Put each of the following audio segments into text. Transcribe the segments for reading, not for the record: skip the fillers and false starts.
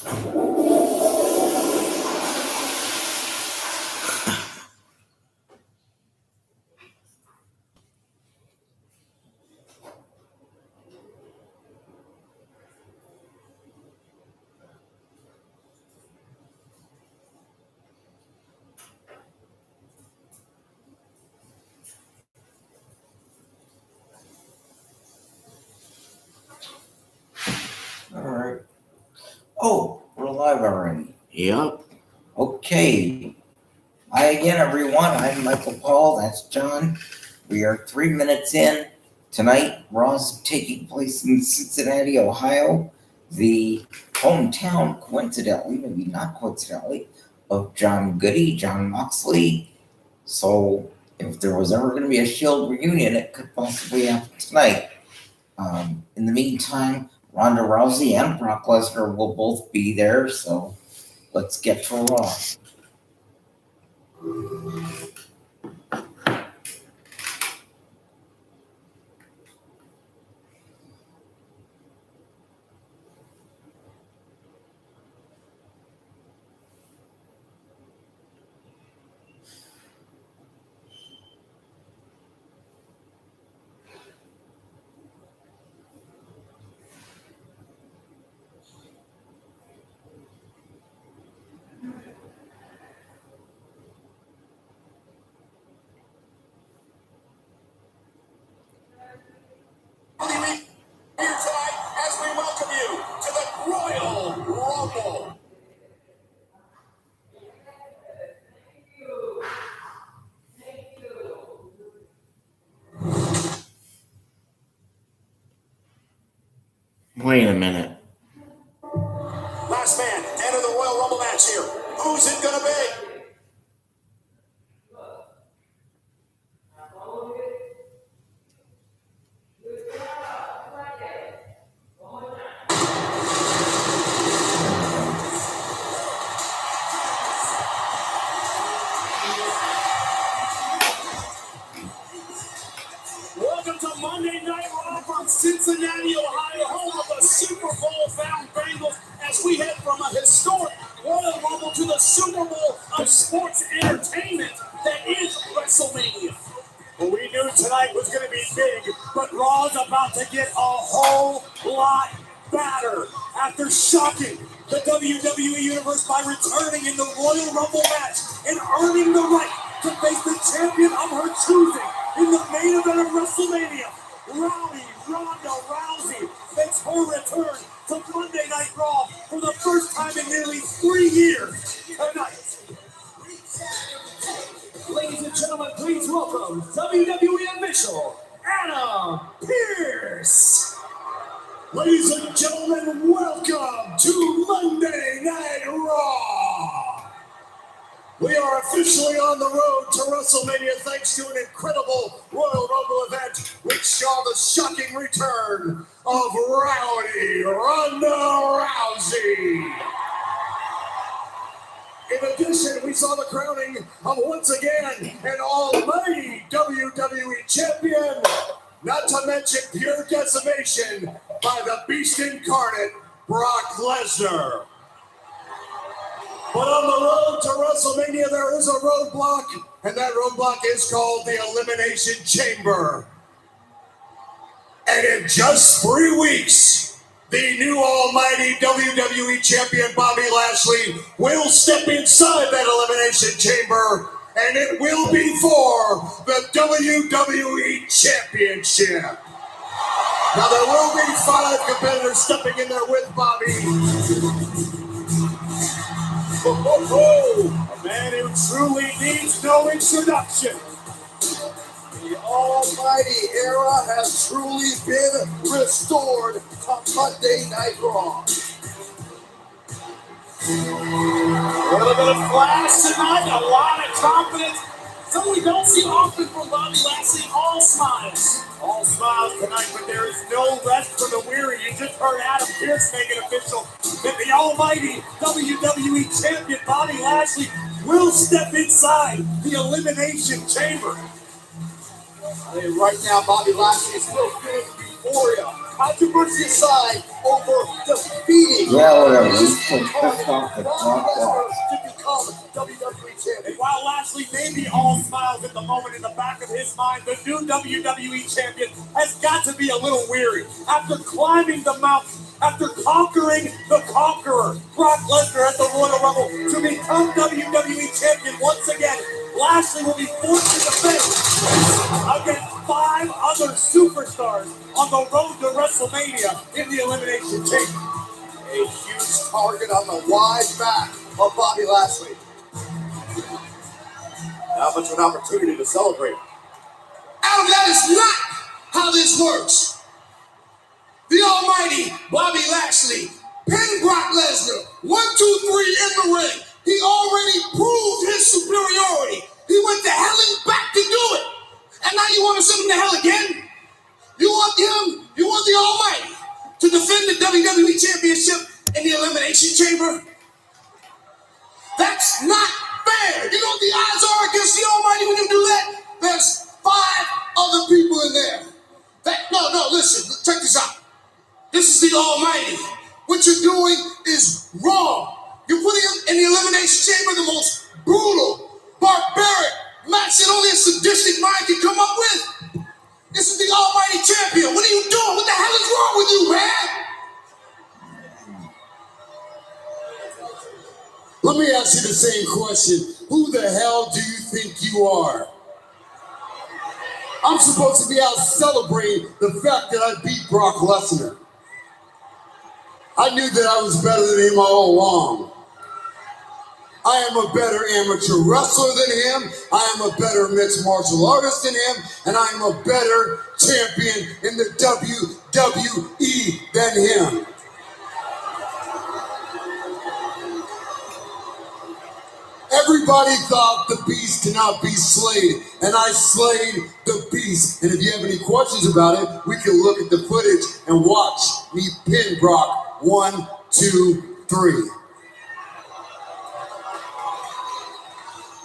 All right. Oh, we're live already. Yep. Okay. Hi again, everyone. I'm Michael Paul. That's John. We are 3 minutes in. Tonight, Raw's taking place in Cincinnati, Ohio, the hometown, coincidentally, maybe not coincidentally, of John Goody, John Moxley. So, if there was ever going to be a Shield reunion, it could possibly happen tonight. In the meantime, Ronda Rousey and Brock Lesnar will both be there, so let's get to Raw. Here tonight as we welcome you to the Royal Rumble. Wait a minute. Last man to enter the Royal Rumble match here. Who's it gonna be? Welcome to Monday Night Raw from Cincinnati, Ohio, home of the Super Bowl bound Bengals, as we head from a historic Royal Rumble to the Super Bowl of sports entertainment that is WrestleMania. Well, we knew tonight was going to be big, but Raw's about to get a whole lot better after shocking the WWE Universe by returning in the Royal Rumble match and earning the right to face the champion of her choosing in the main event of WrestleMania. Ronda Rousey makes her return to Monday Night Raw for the first time in nearly 3 years tonight. Ladies and gentlemen, please welcome WWE official Adam Pearce. Ladies and gentlemen, welcome to Monday Night Raw. We are officially on the road to WrestleMania thanks to an incredible Royal Rumble event which saw the shocking return of Rowdy Ronda Rousey. In addition, we saw the crowning of once again an almighty WWE champion, not to mention pure decimation by the beast incarnate, Brock Lesnar. But on the road to WrestleMania, there is a roadblock, and that roadblock is called the Elimination Chamber. And in just 3 weeks, the new almighty WWE champion Bobby Lashley will step inside that Elimination Chamber, and it will be for the WWE Championship. Now, there will be 5 competitors stepping in there with Bobby. A man who truly needs no introduction. The almighty era has truly been restored to Monday Night Raw. A little bit of flash tonight, a lot of confidence. Something we don't see often from Bobby Lashley. All smiles. All smiles tonight, but there is no rest for the weary. You just heard Adam Pearce make it official that the almighty WWE champion Bobby Lashley will step inside the Elimination Chamber. I mean, right now, Bobby Lashley is still feeling euphoria. Controversy aside, over defeating Yeah, whatever. He's so pissed off that Brock lost. To become WWE champion. And while Lashley may be all smiles at the moment, in the back of his mind, the new WWE champion has got to be a little weary. After climbing the mountain, after conquering the conqueror, Brock Lesnar at the Royal Rumble, to become WWE champion once again, Lashley will be forced to defend against 5 other superstars on the road to WrestleMania in the Elimination Chamber. A huge target on the wide back of Bobby Lashley. Not much of an opportunity to celebrate. Adam, that is not how this works. The almighty Bobby Lashley pinned Brock Lesnar 1, 2, 3 in the ring. He already proved his superiority. He went to hell and back to do it. And now you want to send him to hell again? You want the almighty to defend the WWE Championship in the Elimination Chamber? That's not fair. You know what the odds are against the almighty when you do that? There's 5 other people in there. No, listen, check this out. This is the almighty. What you're doing is wrong. You're putting him in the Elimination Chamber, the most brutal, barbaric match that only a sadistic mind can come up with. This is the almighty champion. What are you doing? What the hell is wrong with you, man? Let me ask you the same question. Who the hell do you think you are? I'm supposed to be out celebrating the fact that I beat Brock Lesnar. I knew that I was better than him all along. I am a better amateur wrestler than him. I am a better mixed martial artist than him. And I am a better champion in the WWE than him. Everybody thought the beast cannot be slayed, and I slayed the beast. And if you have any questions about it, we can look at the footage and watch me pin Brock 1, 2, 3.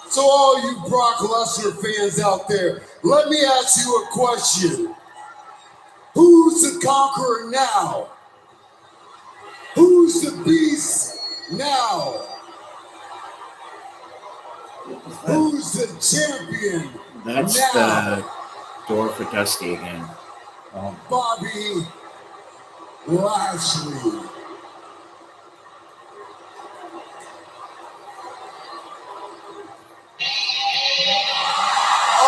So all you Brock Lesnar fans out there, let me ask you a question. Who's the conqueror now? Who's the beast now? Who's the champion? That's now? the door for Dusty again. Bobby Lashley.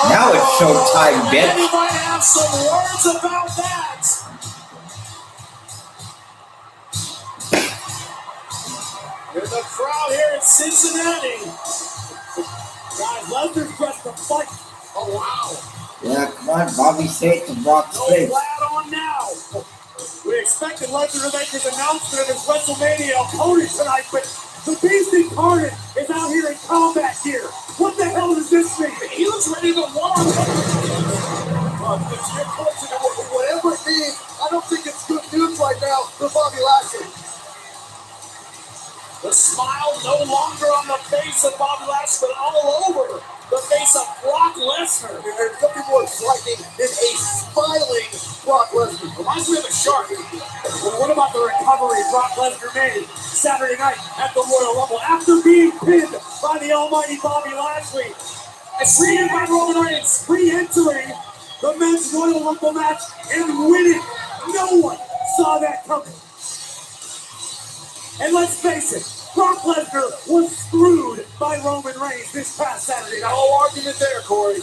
Now it's showtime, bitch. Anybody have some words about that? There's a crowd here in Cincinnati. Guys, Lesnar's dressed to fight. Oh, wow. Yeah, come on, Bobby, say it to Brock's No face. flat on now. We expected Lesnar to make his announcement of his WrestleMania opponent tonight, but the Beast Incarnate is out here in combat gear. What the hell does this mean? He looks ready to war. Whatever it means, I don't think it's good news right now for Bobby Lashley. The smile no longer on the face of Bobby Lashley, but all over the face of Brock Lesnar. There's nothing more frightening than a smiling Brock Lesnar. Reminds me of a shark. Well, what about the recovery Brock Lesnar made Saturday night at the Royal Rumble after being pinned by the almighty Bobby Lashley? And treated by Roman Reigns, re-entering the men's Royal Rumble match and winning. No one saw that coming. And let's face it, Brock Lesnar was screwed by Roman Reigns this past Saturday night. No argument there, Corey.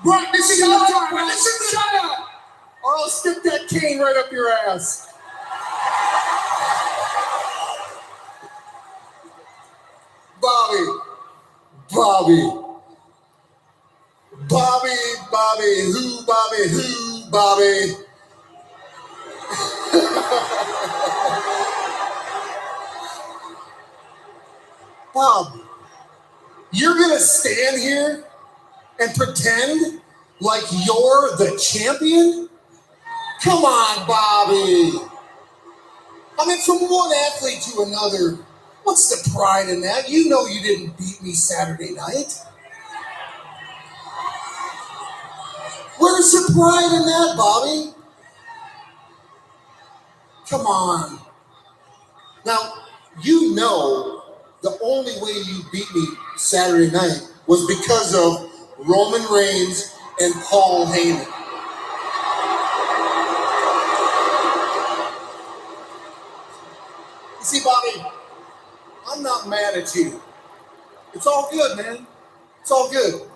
Brock, this is your time. Listen, shut up, or I'll stick that cane right up your ass. Bobby, who, Bobby? Bob, you're gonna stand here and pretend like you're the champion? Come on, Bobby. I mean, from one athlete to another, What's the pride in that? You know you didn't beat me Saturday night. Where's the pride in that, Bobby? Come on. Now, you know the only way you beat me Saturday night was because of Roman Reigns and Paul Heyman. You see, Bobby, I'm not mad at you. It's all good, man. It's all good.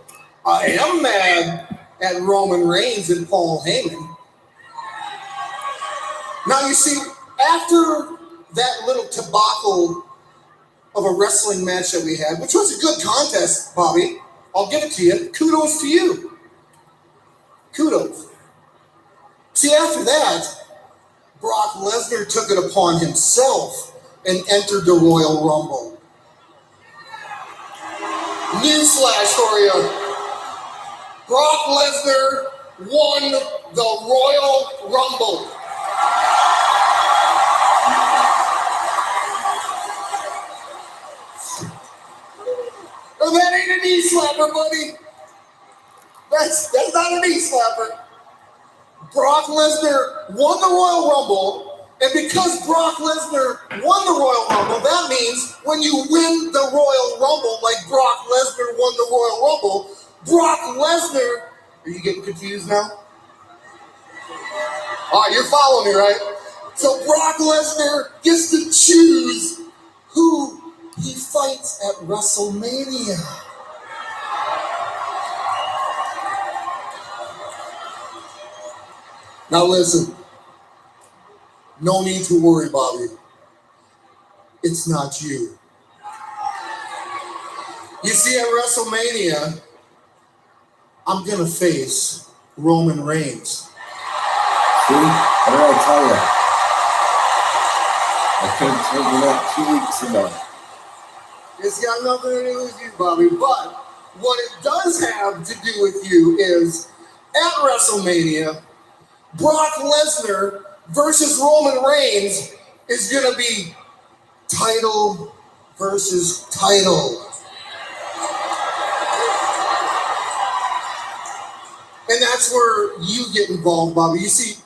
I am mad at Roman Reigns and Paul Heyman. Now, you see, after that little debacle of a wrestling match that we had, which was a good contest, Bobby, I'll give it to you. Kudos to you. Kudos. See, after that, Brock Lesnar took it upon himself and entered the Royal Rumble. Newsflash for you. Brock Lesnar won the Royal Rumble. Oh, that ain't a knee slapper, buddy. That's not a knee slapper. Brock Lesnar won the Royal Rumble, and because Brock Lesnar won the Royal Rumble, that means when you win the Royal Rumble, like Brock Lesnar won the Royal Rumble, Brock Lesnar, are you getting confused now? All right, you're following me, right? So Brock Lesnar gets to choose who he fights at WrestleMania. Now listen, no need to worry, Bobby. It's not you. You see, at WrestleMania, I'm gonna face Roman Reigns. See? What did I tell you? I could have told you that 2 weeks ago. It's got nothing to do with you, Bobby, but what it does have to do with you is at WrestleMania, Brock Lesnar versus Roman Reigns is going to be title versus title. And that's where you get involved, Bobby. You see,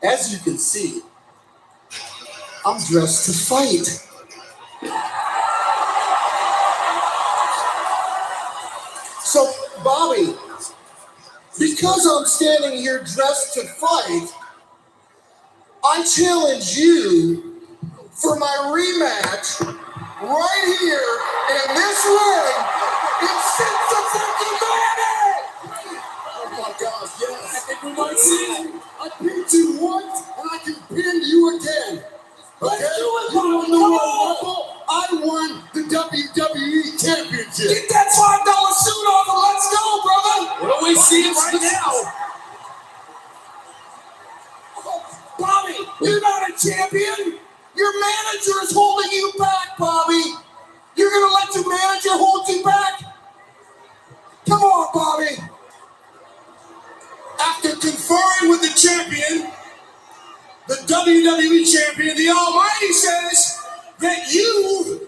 as you can see, I'm dressed to fight. So, Bobby, because I'm standing here dressed to fight, I challenge you for my rematch right here in this ring in Cincinnati. Oh my gosh, yes. I think we might see it. I pinned you once and I can pin you again. Okay? You won the Royal Rumble. I won the WWE Championship. Get that $5 suit off and let's go, brother. What do we see right now? Bobby, you're not a champion. Your manager is holding you back, Bobby. You're going to let your manager hold you back? Come on, Bobby. After conferring with the champion, the WWE champion, the Almighty says that you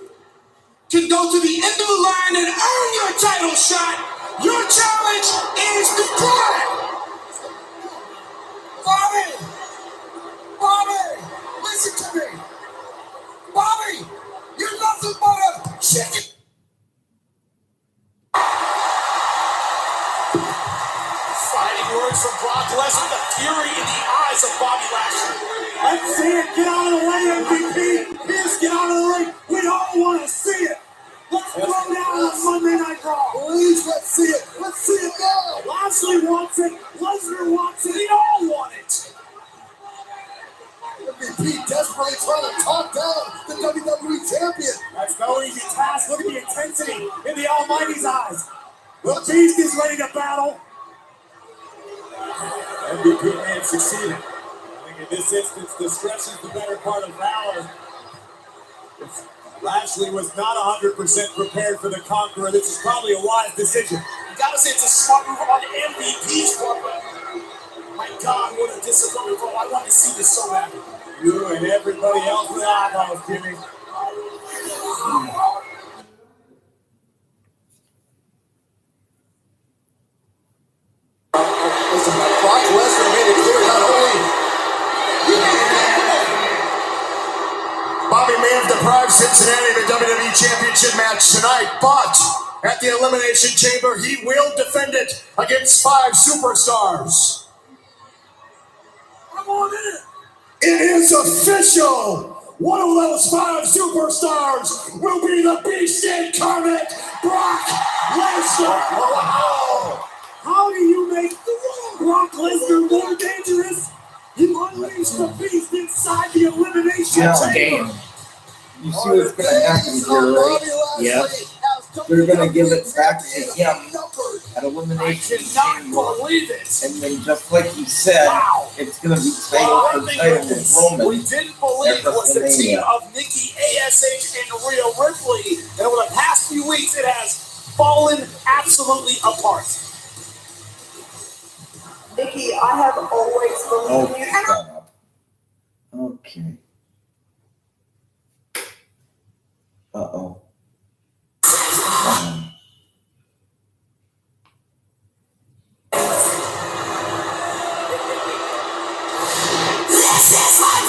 can go to the end of the line and earn your title shot. Your challenge is declined. Bobby, listen to me. Bobby, you're nothing but a chicken. Fighting words from Brock Lesnar, the fury in the eyes of Bobby Lashley. Let's see it. Get out of the way, MVP. Pierce, get out of the ring. We all want to see it. Let's throw down on Monday Night Raw. Please, let's see it. Let's see it now. Lashley wants it. Lesnar wants it. We all want it. MVP desperately trying to talk down the WWE champion. That's no easy task. Look at the intensity in the Almighty's eyes. The Beast is ready to battle. MVP may have succeeded. I think in this instance, discretion is the better part of valor. Lashley was not 100% prepared for the Conqueror. This is probably a wise decision. You gotta say it's a smart move on MVP's part, but my God, what a disappointment. I want to see this so bad. You and everybody else with eyeballs, Jimmy. We have deprived Cincinnati of a WWE Championship match tonight, but at the Elimination Chamber, he will defend it against 5 superstars. Come on in. It is official! One of those 5 superstars will be the Beast Incarnate, Brock Lesnar! Wow! How do you make Brock Lesnar more dangerous? You unleash the beast inside the elimination Yeah, chamber. damn. You see what's gonna happen here, right? Yep. They're gonna give it back to him at I elimination cannot chamber. believe it. And then just like you said, Wow. it's gonna be Well, title for title with Roman. we didn't believe it was the team of Nikki ASH and Rhea Ripley. And over the past few weeks, it has fallen absolutely apart. Nikki, I have always Oh, believed in you. shut up. Okay. Uh-oh.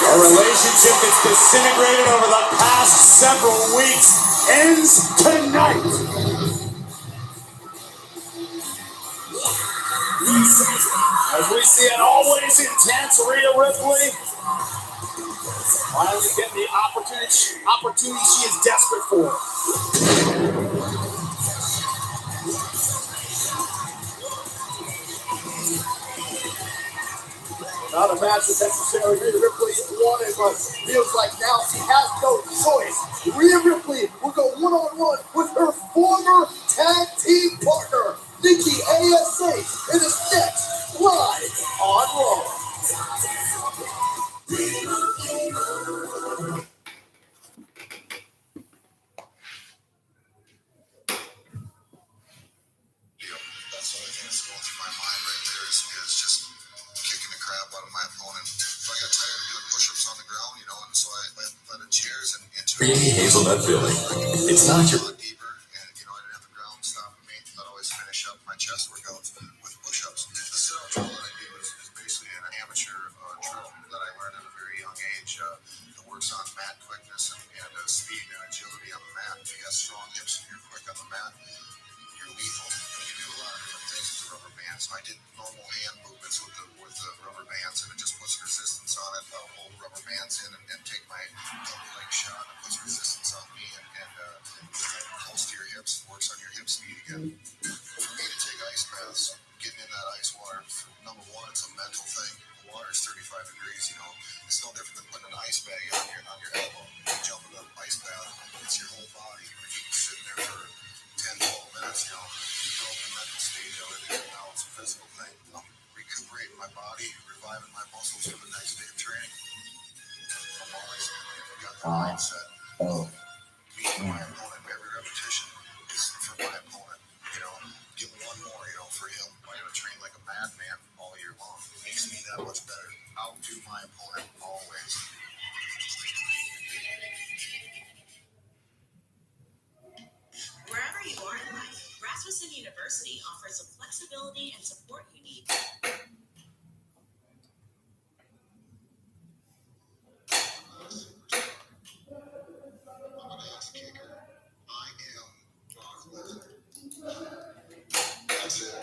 A relationship that's disintegrated over the past several weeks ends tonight. As we see an always intense Rhea Ripley finally getting the opportunity she is desperate for. Not a match that necessarily Rhea Ripley wanted, but feels like now she has no choice. Rhea Ripley will go one-on-one with her former tag team partner, Nikki ASH, in his next live on Raw. That's the only thing that's going through my mind right there is just kicking the crap out of my opponent. So I got tired of doing push-ups on the ground, and so I led chairs and into Creamy hazelnut filling. It's not your deeper, and I didn't have the ground stopping me. I'd always finish up my chest workouts with push-ups. The sit-up drill that I do is basically an amateur drill that I learned at a very young age. It works on mat quickness and speed and agility on the mat. If you got strong hips and you're quick on the mat, you're lethal. You do a lot of different things with the rubber bands. So I did normal hand movements with the rubber bands, and it just puts resistance on it. I'll hold the rubber bands in and take my double leg shot. It puts resistance on me and close to your hips. Works on your hip speed again. For me to take ice baths, getting in that ice water, number one, it's a mental thing. The water is 35 degrees. It's no different than putting an ice bag on your elbow. You jump in the ice bath, it's your whole body. You keep sitting there for 10, 12 minutes, you broke the mental stage of it, and now it's a physical thing. I'm recuperating my body, reviving my muscles for the next day of training. I'm always got that mindset. Beating my opponent every repetition is for my opponent. Get one more, for him. I gotta train like a madman all year long. It makes me that much better. Outdo my opponent always. Wherever you are in life, Rasmussen University offers the flexibility and support you need. I'm an ass kicker. I am Brock Lesnar. That's it.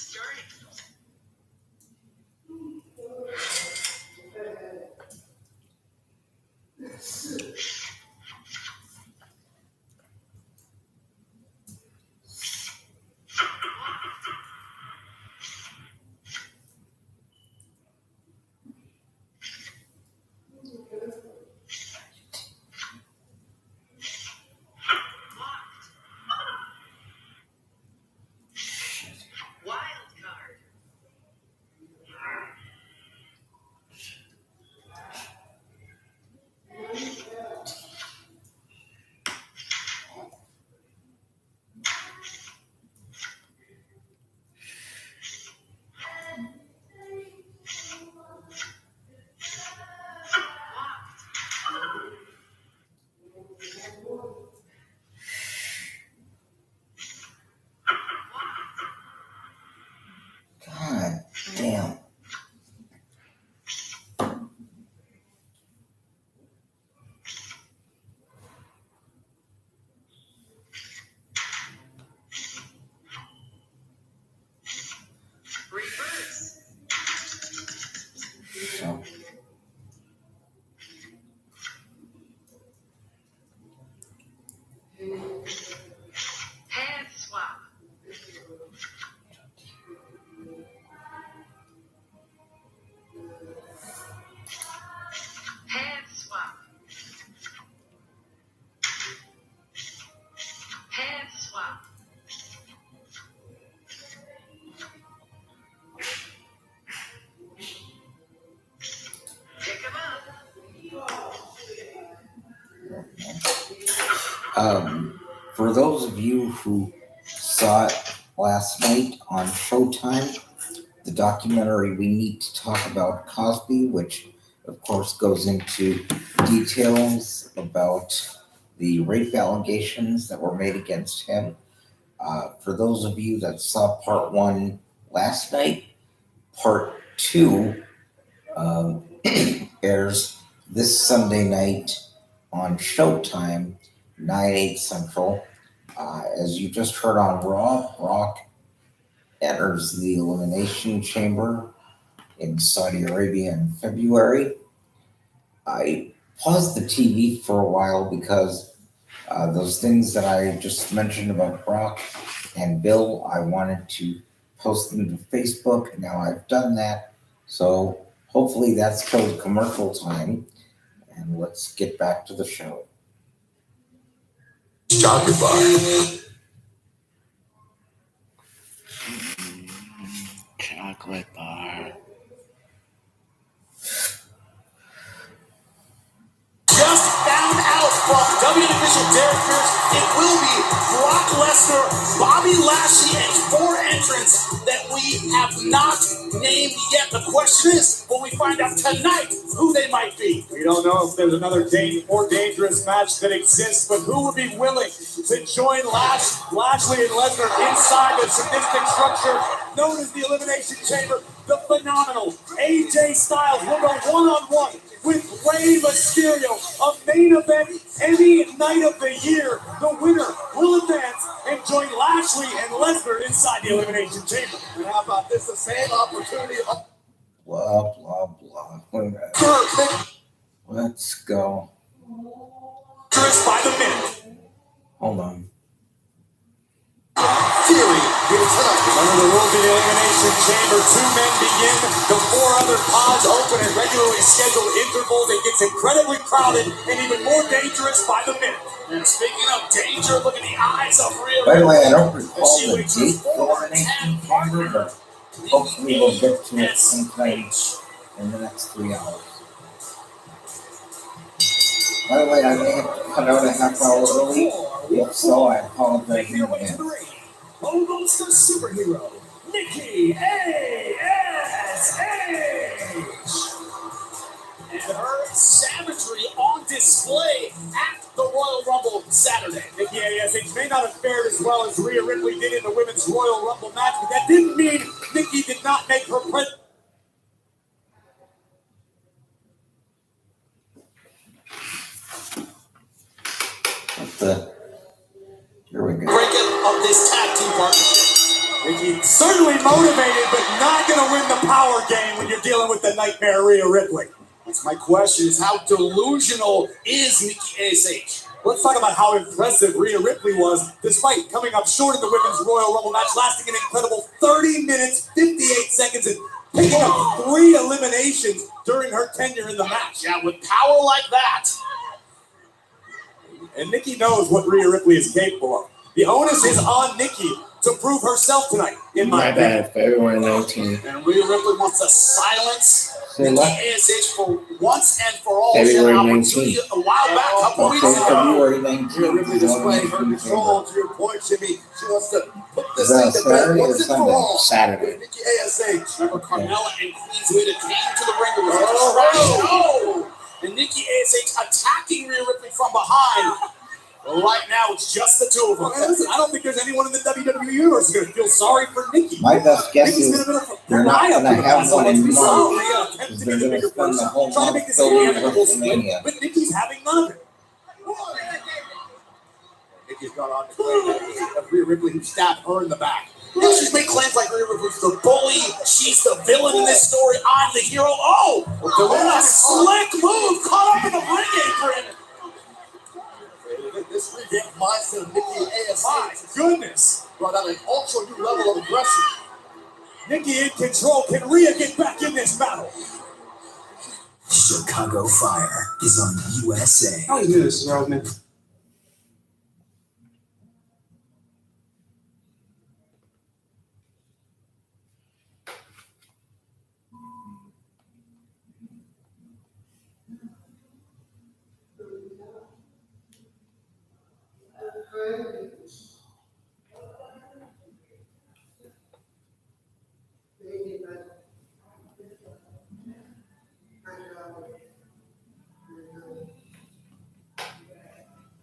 this journey. Wild card. God damn. Reverse. So, Hand swap. Hand swap. Hand swap. Pick 'em up. for those of you who saw it last night on Showtime, the documentary We Need to Talk About Cosby, which of course goes into details about the rape allegations that were made against him. For those of you that saw part one last night, part two airs this Sunday night on Showtime, 9/8 Central. As you just heard on Raw, Brock enters the Elimination Chamber in Saudi Arabia in February. I paused the TV for a while because those things that I just mentioned about Brock and Bill, I wanted to post them to Facebook. Now I've done that. So hopefully that's killed commercial time. And let's get back to the show. Chocolate bar. Chocolate bar. Just found out from WWE official Derek Pierce, it will be Brock Lesnar, Bobby Lashley, and 4 entrants that we have not named yet. The question is, will we find out tonight who they might be? We don't know if there's another more dangerous match that exists, but who would be willing to join Lashley and Lesnar inside the sadistic structure known as the Elimination Chamber? The phenomenal AJ Styles will go one-on-one with Rey Mysterio, a main event any night of the year. The winner will advance and join Lashley and Lesnar inside the Elimination Chamber. And how about this? The same opportunity. Blah, blah, blah. Let's go. By the minute. Hold on. Fury gets up. Under the rules of the Elimination Chamber, 2 men begin. The 4 other pods open at regularly scheduled intervals. It gets incredibly crowded and even more dangerous by the minute. And speaking of danger, look at the eyes of Rhea. By the way, I don't recall the date for Elimination Chamber, but hopefully we'll get to it sometime in the next 3 hours. By the way, I may have to cut out a half hour early. If so, I apologize in advance. Almost a superhero, Nikki A.S.H. And her savagery on display at the Royal Rumble Saturday. Nikki A.S.H. may not have fared as well as Rhea Ripley did in the Women's Royal Rumble match, but that didn't mean Nikki did not make her presence. Here we go. Breakup of this tag team partnership. Nikki certainly motivated, but not going to win the power game when you're dealing with the Nightmare Rhea Ripley. That's my question, is how delusional is Nikki ASH? Let's talk about how impressive Rhea Ripley was, despite coming up short in the Women's Royal Rumble match, lasting an incredible 30 minutes, 58 seconds, and picking up 3 eliminations during her tenure in the match. Yeah, with power like that. And Nikki knows what Rhea Ripley is capable of. The onus is on Nikki to prove herself tonight, in my opinion. bad, February 19th. And Rhea Ripley wants to silence Say Nikki what? ASH for once and for all. She had February an opportunity 19th. a while back, a couple weeks Okay, ago. February Rhea 19th. Ripley displaying her control. To your point, Jimmy, she wants to put this Is that thing to bed Saturday or once and for Sunday? all. Saturday. With Nikki ASH. Remember, Carmella and Queen Zelina came to the ring. It was a Oh. distraction. And Nikki ASH attacking Rhea Ripley from behind. But right now, it's just the two of them. Hey, listen, I don't think there's anyone in the WWE universe who's going to feel sorry for Nikki. My best guess Nikki's is gonna be they're not Mariah gonna for the have past one in months. We saw March, Rhea because attempt to they're be the gonna bigger spend the person, whole trying to month make this building amicable split, WrestleMania. but Nikki's having none of it. Nikki's gone on to claim that Rhea Ripley who stabbed her in the back. Yeah, she's made claims like Rhea Ripley's the bully. She's the villain in this story. I'm the hero. Oh, what a slick move. Caught up in the ring apron. This revamped mindset of Nikki ASH My goodness. brought out an ultra new level of aggression. Nikki in control. Can Rhea get back in this battle? Chicago Fire is on USA. How do you do this, Roman?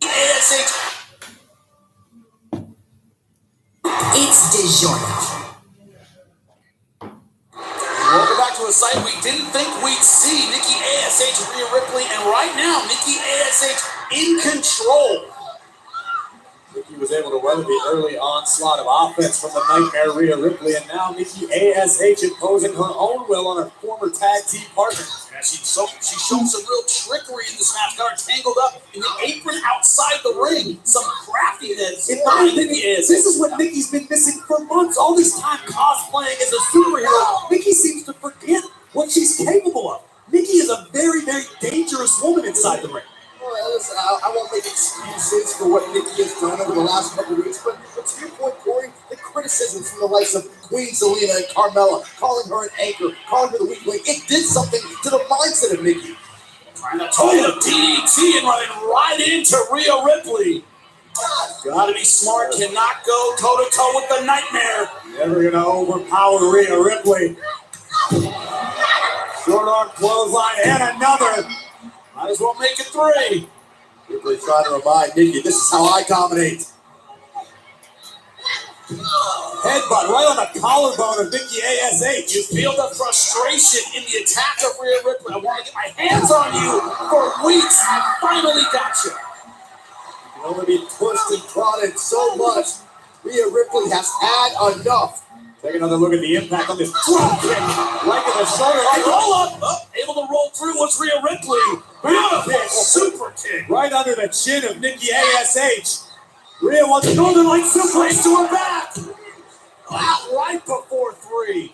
ASH. It's DiGiorno. Welcome back to a site we didn't think we'd see. Nikki ASH, Rhea Ripley, and right now, Nikki ASH in control. Nikki was able to weather the early onslaught of offense from the Nightmare Rhea Ripley, and now Nikki ASH imposing her own will on her former tag team partner. Yeah, she showed some real trickery in this match. Got her tangled up in the apron outside the ring. Some craftiness. In my opinion, this is what Nikki's been missing for months. All this time cosplaying as a superhero. Nikki seems to forget what she's capable of. Nikki is a very, very dangerous woman inside the ring. Well, listen, I won't make excuses for what Nikki has done over the last couple of weeks, but to your point, Corey, the criticisms from the likes of Queen Zelina and Carmella, calling her an anchor, calling her the weak link, it did something to the mindset of Nikki. Trying to toy the DDT and running right into Rhea Ripley. Gotta be smart, cannot go toe-to-toe with the Nightmare. Never gonna overpower Rhea Ripley. Short arm clothesline and another. Might as well make it 3. Ripley trying to remind Nikki, this is how I dominate. Headbutt right on the collarbone of Nikki ASH. You feel the frustration in the attack of Rhea Ripley. I want to get my hands on you for weeks. I finally got you. You can only be pushed and prodded so much. Rhea Ripley has had enough. Take another look at the impact on this drop kick. Right to the shoulder. Right, roll up. Oh, able to roll through was Rhea Ripley. Beautiful super kick. Right under the chin of Nikki ASH. Rhea wants to Northern Light suplex to her back. Out right before 3.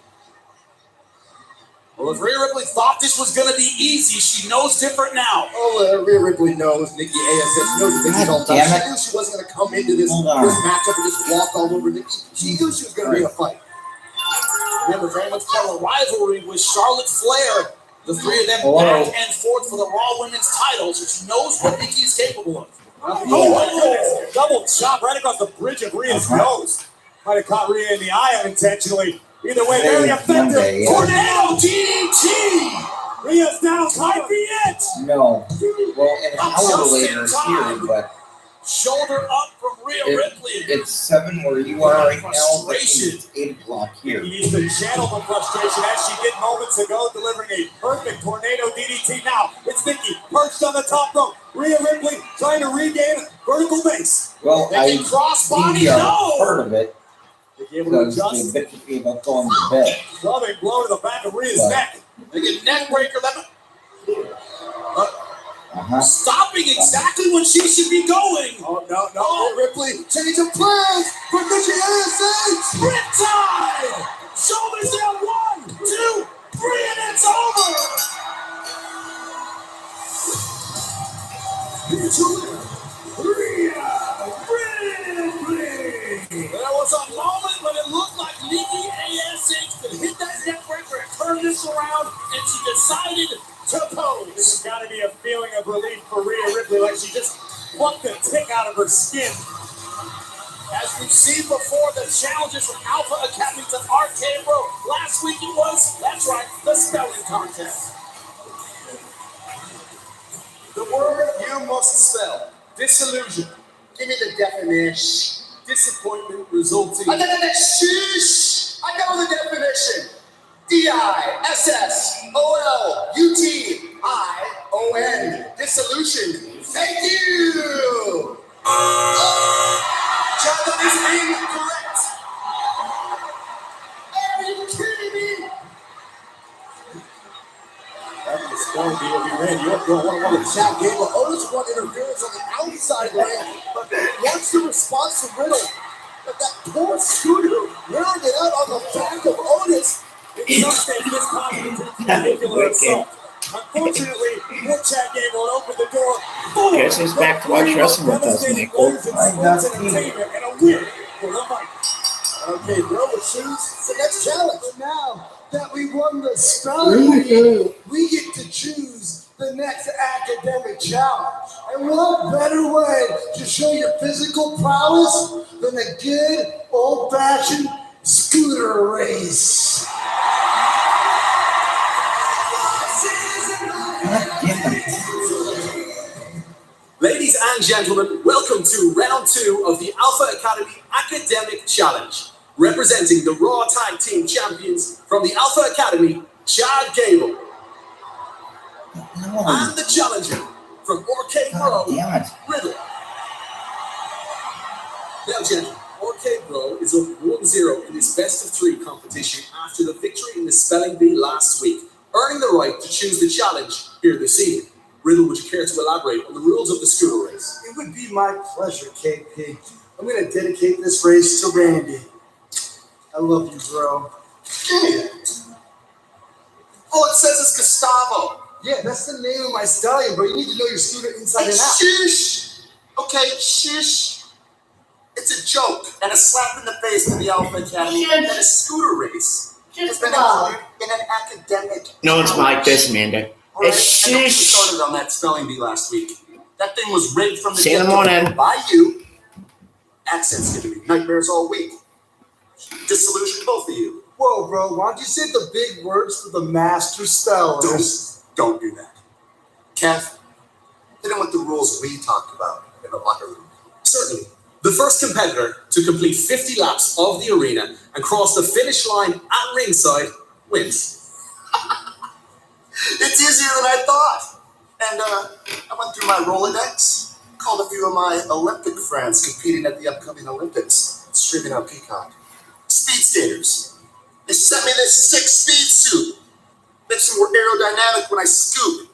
Well, if Rhea Ripley thought this was going to be easy, she knows different now. Oh, Rhea Ripley knows Nikki ASH knows Nikki all the time. She knew she wasn't going to come into this matchup and just walk all over Nikki. She knew she was going to be in a fight. Remember, very much part of a rivalry with Charlotte Flair. The 3 of them back and forth for the Raw Women's titles, so she knows what Nikki is capable of. Oh my goodness. Double chop right across the bridge of Rhea's nose. Might have caught Rhea in the eye unintentionally. Either way, very effective. Monday, yeah. Tornado DDT! Rhea's down. Might be it. No. Well, an hour later here, but Shoulder up from Rhea Ripley. it's 7 where you are right now, but it's 8 o'clock here. He needs to channel the frustration as she did moments ago, delivering a perfect tornado DDT. Now it's Nikki perched on the top rope. Rhea Ripley trying to regain vertical base. Well, I crossbody, DVR no! part of it. They able to because adjust. they bitch me about going to bed. Loving blow to the back of Rhea's But- neck. They get neck breaker. Stopping exactly when she should be going. Oh, no. Oh. Ripley, change of plans for Nikki ASH. Riptide! Shoulders down, 1, 2, 3, and it's over! Here's your winner, Rhea Ripley! There was a moment when it looked like Nikki ASH could hit that neck breaker and turn this around, and she decided to pose. There's got to be a feeling of relief for Rhea Ripley, like she just plucked the tick out of her skin. As we've seen before, the challenges from Alpha Academy to Arcade Bro. Last week it was, that's right, the spelling contest. The word you must spell. Disillusion. Give me the definition. Disappointment resulting. Shush! I know the definition. DISSOLUTION. Dissolution. Thank you! Jonathan is incorrect. Are you kidding me? That was going to be if you ran. You don't want to Chad Gable. Otis won interference on the outside lane, but watch the response from Riddle. But that poor Scooter wearing it out on the back of Otis. In some stage, this constitutes particular assault. Unfortunately, poor Chad Gable opened the door. Boom! Guess he's back to watch wrestling with us, Devastating Nickel. blows in sports entertainment and a win for the fight. Okay, bro, with shoes. It's the next challenge. But now that we won the spelling bee, we get to choose the next academic challenge. And what better way to show your physical prowess than a good old-fashioned scooter race? Ladies and gentlemen, welcome to round 2 of the Alpha Academy Academic Challenge. Representing the Raw Tag Team Champions from the Alpha Academy, Chad Gable. And the challenger from Arcade Bro, Riddle. Now, gentlemen, Arcade Bro is up 1-0 in his best of 3 competition after the victory in the spelling bee last week, earning the right to choose the challenge here this evening. Riddle, would you care to elaborate on the rules of the scooter race? It would be my pleasure, KP. I'm going to dedicate this race to Randy. I love you, bro. All it says is Gustavo. Yeah, that's the name of my stallion, bro. You need to know your scooter inside and out. Shush. Okay, shush. It's a joke and a slap in the face to the Alpha Academy that a scooter race has been included in an academic. No, it's like this, Amanda. All right? It's I know we shush. started on that spelling bee last week. That thing was rigged from the See you in the get-go morning. by you. Accent's giving me nightmares all week. Disillusion both of you. Whoa, bro. Why don't you say the big words for the master spellers? Don't do that. Kev, hit him with the rules we talked about in the locker room. Certainly. The first competitor to complete 50 laps of the arena and cross the finish line at ringside wins. It's easier than I thought. And I went through my Rolodex, called a few of my Olympic friends competing at the upcoming Olympics, streaming on Peacock. Speed skaters. They sent me this sick speed suit. Makes me more aerodynamic when I scoop.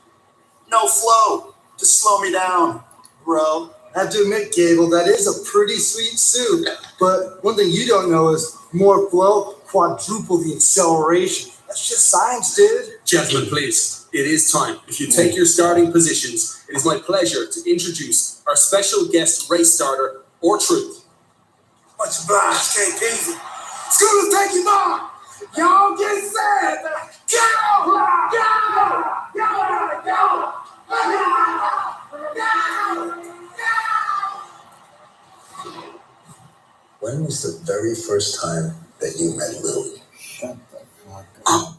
No flow to slow me down, bro. I have to admit, Gable, that is a pretty sweet suit. But one thing you don't know is more flow, quadruple the acceleration. That's just science, dude. Gentlemen, please, it is time. If you take your starting positions, it is my pleasure to introduce our special guest race starter, R-Truth. Much obliged, KP. Scooter, take him on. Y'all get set. Go! Go! Go! Go! When was the very first time that you met Lily? Shut the fuck up.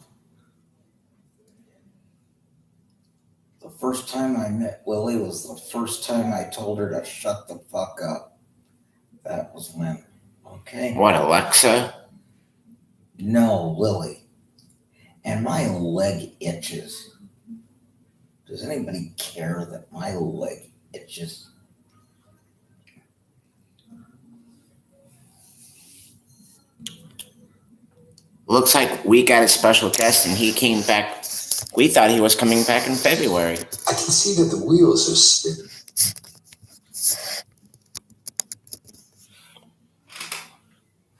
The first time I met Willie was the first time I told her to shut the fuck up. That was when. Okay. What, Alexa? No, Lily. And my leg itches. Does anybody care that my leg itches? Looks like we got a special guest and he came back. We thought he was coming back in February. I can see that the wheels are spinning.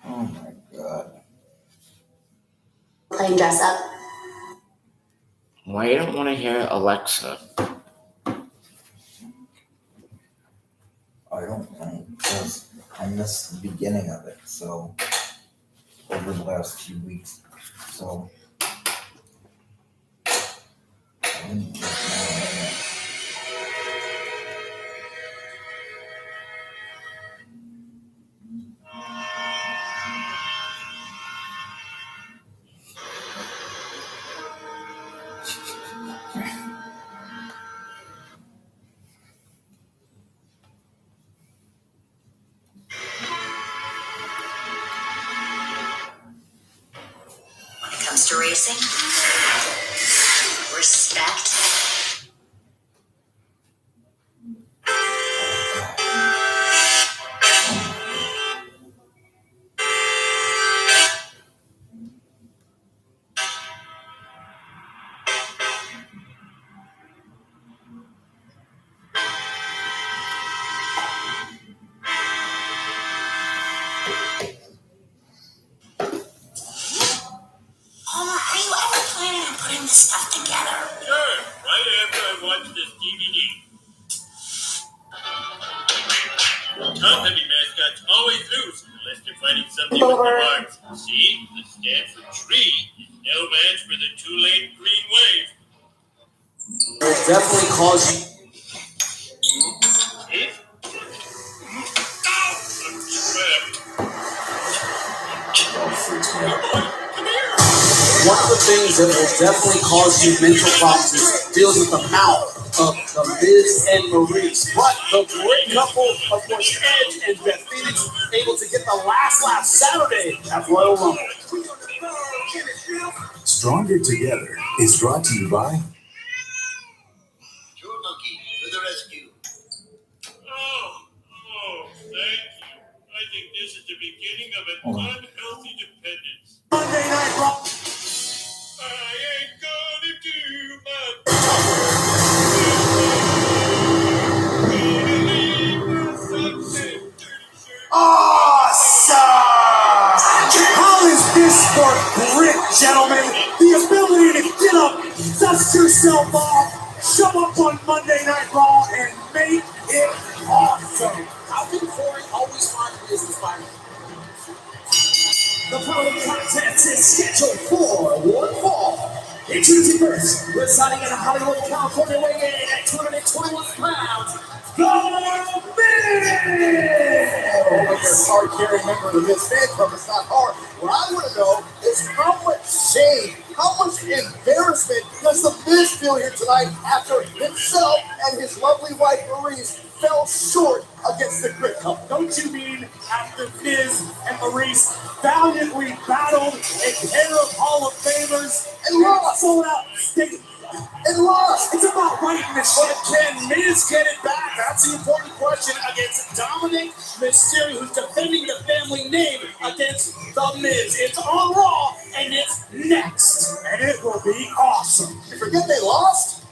Oh my God. Playing dress up. Why you don't want to hear Alexa? I don't know, because I missed the beginning of it, so, over the last few weeks, so. I didn't get that. When it comes to racing, respect. Homer, are you ever planning on putting this stuff together? Sure, right after I watch this DVD. Top heavy mascots always lose unless they're fighting something with the arms. See, the Stanford tree is no match for the two-lane green wave. Will definitely cause you. See? Ow! I'm trapped. Come here! One of the things that will definitely cause you mental problems is dealing with the mouth of the Miz and Maurice. But the great couple, of course, Edge and Beth Phoenix, able to get the last laugh Saturday at Royal Rumble. Stronger Together is brought to you by Your monkey for the rescue. Oh, thank you. I think this is the beginning of an unhealthy dependence. Monday Night Raw. I ain't gonna do my Awesome! How is this for grit, gentlemen? The ability to get up, dust yourself off, show up on Monday Night Raw, and make it awesome. How can Corey always find Miz inspiring? The following contest is scheduled for one fall. Introducing first, residing in Hollywood, California, weighing in at 221 pounds, The Miz! When you're a card-carrying member of the Miz fan club, it's not hard. What I want to know is how much shame, how much embarrassment does the Miz feel here tonight after himself and his lovely wife Maurice fell short against the Grit Couple? Don't you mean after Miz and Maurice valiantly battled a pair of Hall of Famers And lost. sold out stadium? And lost. It's about righting this But shit. can Miz get it back? That's the important question against Dominic Mysterio, who's defending the family name against The Miz. It's on Raw, and it's next. And it will be awesome. You forget they lost?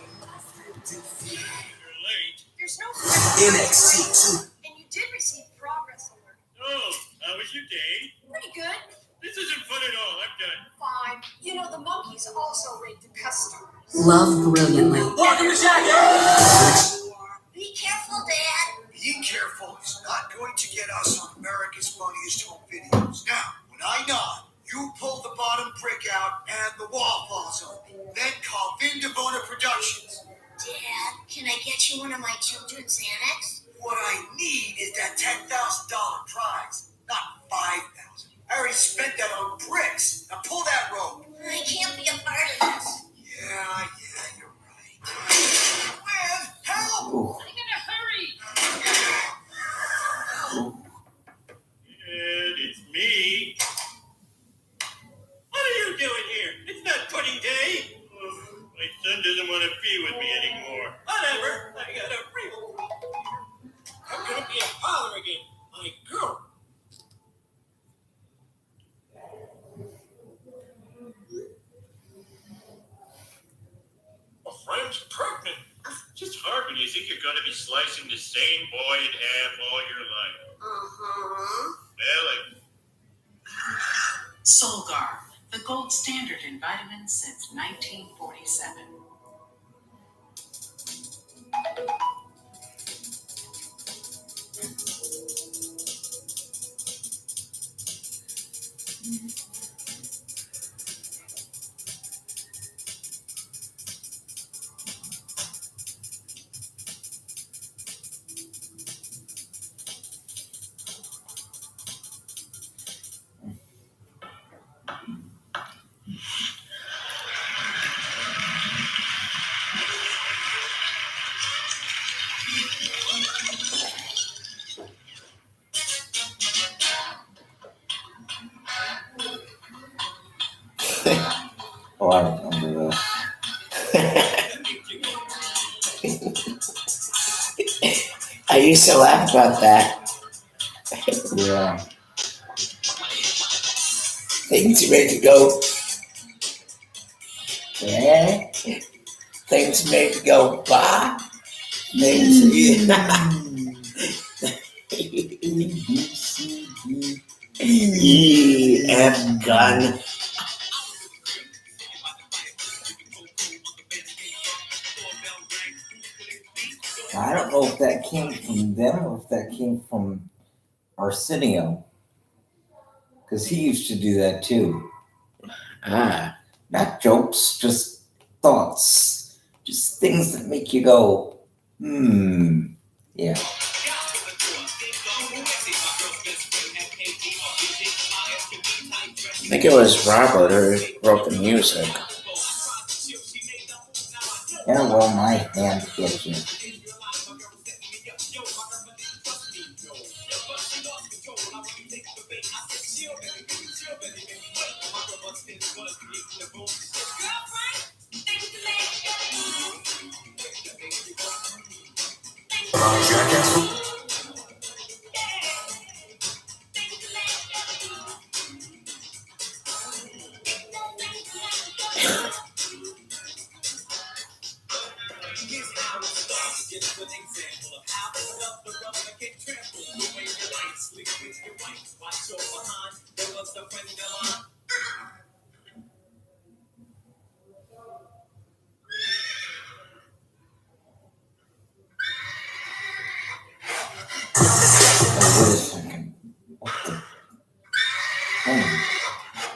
There's no NXT 2. And you did receive progress alert. Oh, how was your day? Pretty good. This isn't fun at all. I'm done. Fine. You know, the monkeys also rate the customers. Love brilliantly. Welcome to Jack. Be careful, Dad. Being careful is not going to get us on America's Funniest Home Videos. Now, when I nod, you pull the bottom brick out and the wall falls open. Then call Vin Devona Productions. Dad, can I get you one of my children's Xanax? What I need is that $10,000 prize, not $5,000. I already spent that on bricks. Now pull that rope. I can't be a part of this. Yeah, you're right. Man, help! Ooh. I'm in a hurry. And it's me. What are you doing here? It's not pudding day. My son doesn't want to be with me anymore. Whatever. I got a real problem here. I'm going to be a father again. My girl. think you're going to be slicing the same boy in half all your life. Really? Solgar, the gold standard in vitamins since 1947. Oh, I remember this. I used to laugh about that. Yeah. Things made to go. Yeah. Things made to go. Bah. Things. F gun. I don't know if that came from them or if that came from Arsenio. Because he used to do that too. Ah. Not jokes, just thoughts. Just things that make you go, Yeah. I think it was Robert who wrote the music. Yeah, well, my hand itching.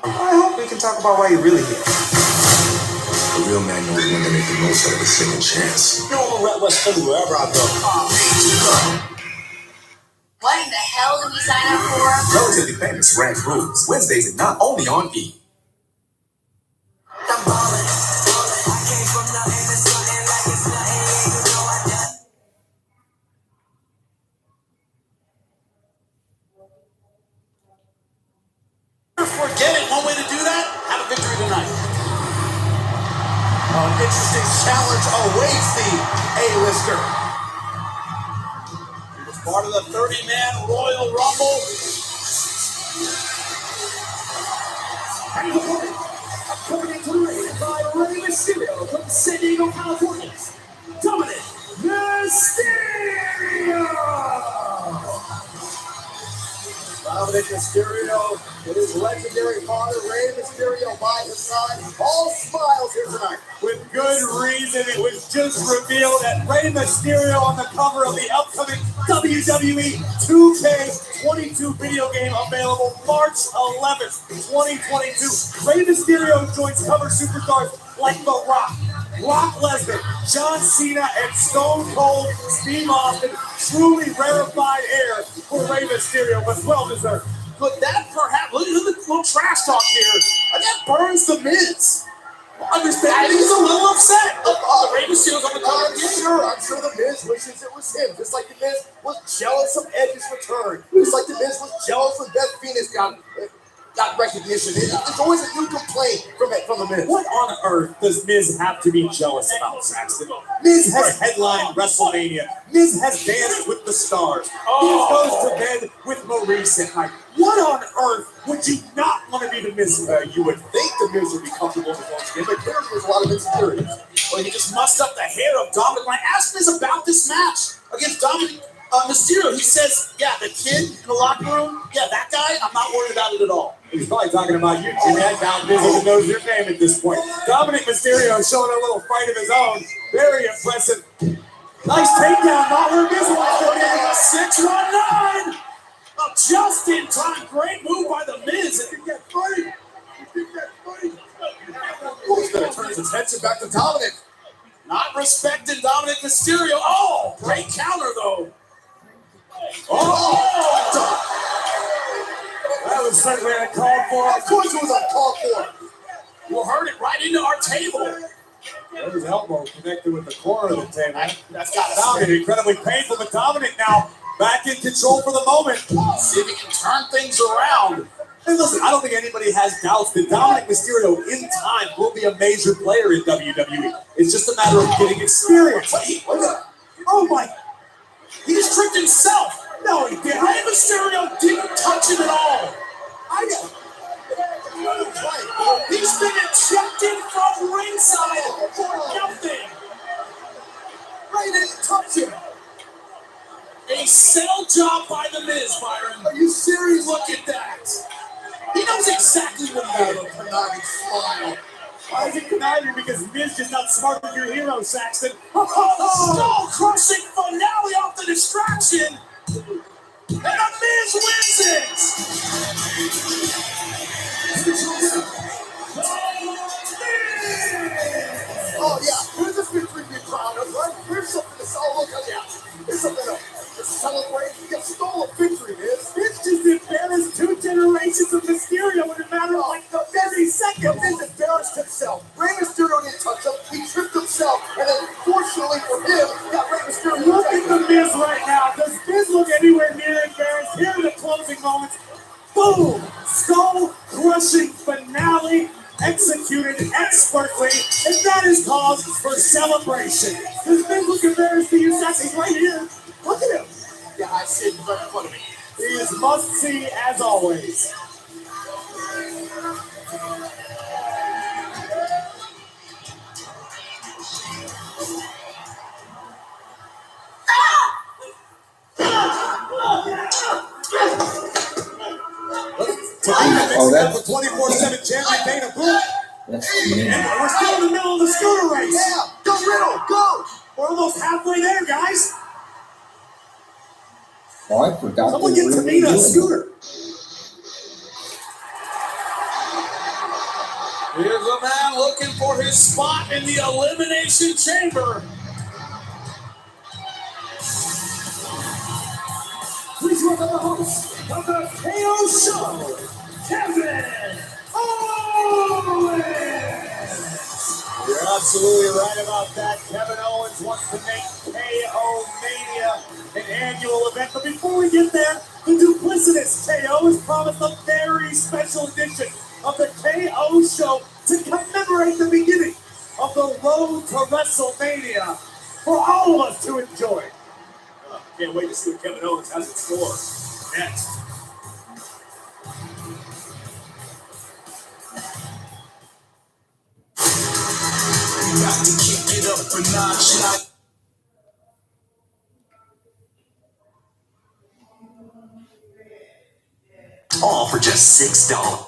I hope we can talk about why you're really here. A real man knows when to make the most out of a second chance. You know, I'm a rep West Philly wherever I go. What in the hell did we sign up for? Relatively famous Ranch Rules. Wednesdays and not only on E! Forget it. One way to do that, have a victory tonight. An interesting challenge awaits the A-lister. He was part of the 30-man Royal Rumble. And according to the ring by Rey Mysterio from San Diego, California, Dominic Mysterio! Dominic Mysterio, with his legendary father, Rey Mysterio, by his side, all smiles here tonight. With good reason, it was just revealed that Rey Mysterio on the cover of the upcoming WWE 2K22 video game available March 11th, 2022. Rey Mysterio joins cover superstars like The Rock, Brock Lesnar, John Cena, and Stone Cold Steve Austin. Truly rarefied air for Rey Mysterio, but well deserved. But that perhaps, look at the little trash talk here, that burns the Miz. Understand, he's a little upset. Rey Mysterio's on the cover. I'm sure the Miz wishes it was him. Just like the Miz was jealous of Edge's return. Just like the Miz was jealous when Beth Phoenix got recognition. It's always a new complaint from the Miz. What on earth does Miz have to be jealous about, Saxton? Miz has headlined WrestleMania. Miz has danced with the stars. Miz goes to bed with Maurice at night. What on earth would you not want to be the Miz? You would think the Miz would be comfortable with his own skin, but clearly there's a lot of insecurities. Well, he just mussed up the hair of Dominic. When I asked Miz about this match against Dominic Mysterio, he says, yeah, the kid in the locker room, yeah, that guy, I'm not worried about it at all. He's probably talking about you, Jimmy. I doubt Miz even knows your name at this point. Dominic Mysterio is showing a little fight of his own. Very impressive. Nice takedown, not where Miz wants to be. 619! Just in time. Great move by the Miz. It can get free. He's going to turn his attention back to Dominic. Not respecting Dominic Mysterio. Oh, great counter, though. Oh! That was certainly uncalled for. Of course it was uncalled for. You heard it right into our table. His elbow connected with the corner of the table. That's got to Dominic incredibly painful, but Dominic now back in control for the moment. See if he can turn things around. And listen, I don't think anybody has doubts that Dominic Mysterio in time will be a major player in WWE. It's just a matter of getting experience. Oh my! He just tricked himself. No, he didn't. Rey Mysterio didn't touch him at all. He's been ejected from ringside for nothing. Rey didn't touch him. A sell job by the Miz, Byron. Are you serious? Look at that. He knows exactly what he did. A conniving smile. Why is it conniving? Because Miz just not smart with your hero, Saxton. Skull crushing finale off the distraction. And the Miz wins it. Oh yeah, here's a victory to be proud of, right? Here's something to celebrate. Yeah, here's something to celebrate. You stole a victory, Miz. Miz just embarrassed 2 generations of Mysterio in a matter of like 30 seconds. Miz embarrassed himself. Rey Mysterio didn't touch him. He tripped himself, and then fortunately for him, got Rey Mysterio. Look at the Miz right now. Does Miz look anywhere near embarrassed? Here are the closing moments. Boom! Skull-crushing finale executed expertly, and that is cause for celebration. Does Miz look embarrassed to you, Saxon? He's right here. Look at him. Yeah, I see it right in front of me. He is must-see as always. Oh, that's 24/7 champion Dana Brooke. that's me. And we're still in the middle of the scooter race. Yeah, go Riddle, go! We're almost halfway there, guys. Oh, I forgot. Someone they get were to meet a doing scooter. Here's a man looking for his spot in the Elimination Chamber. Please welcome the host of the KO Show, Kevin Owens. You're absolutely right about that. Kevin Owens wants to make KO Mania an annual event. But before we get there, the duplicitous KO has promised a very special edition of the KO Show to commemorate the beginning of the road to WrestleMania for all of us to enjoy. Can't wait to see what Kevin Owens has in store next. Got to kick it up a notch. All for just $6.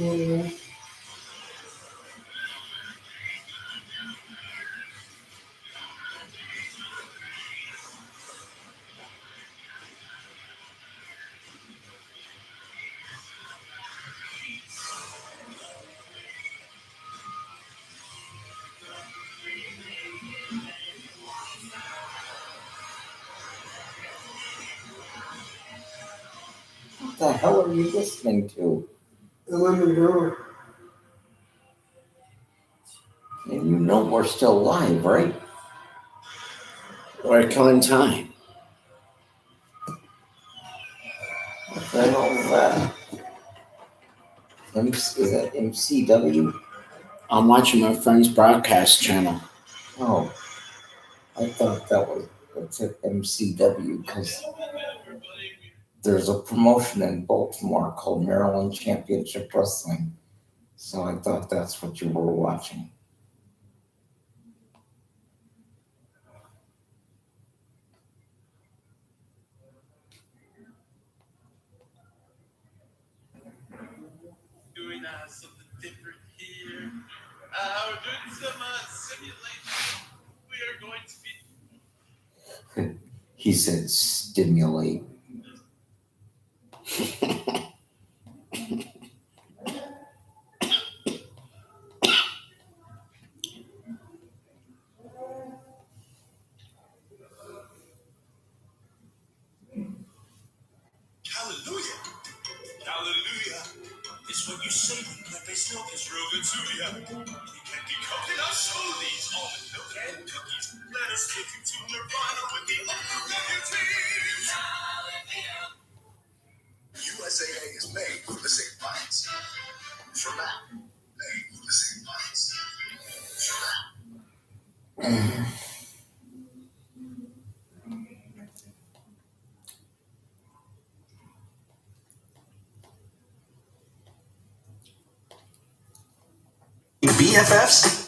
What the hell are you listening to? Lemon Girl. And you know we're still live, right? We're killing time. What the hell is that? Is that MCW? I'm watching my friend's broadcast channel. Oh, I thought that's at MCW because there's a promotion in Baltimore called Maryland Championship Wrestling. So I thought that's what you were watching. Doing something different here. We're doing some simulation. We are going to be. He said stimulate. Hallelujah. Hallelujah. It's what you say when plant-based milk is real good to you. You can be coconut smoothies, almond milk and cookies. Let us take you to Nirvana with the ultimate teams. USAA is made for the same bites. For that, made for the same bites. For that. BFFs?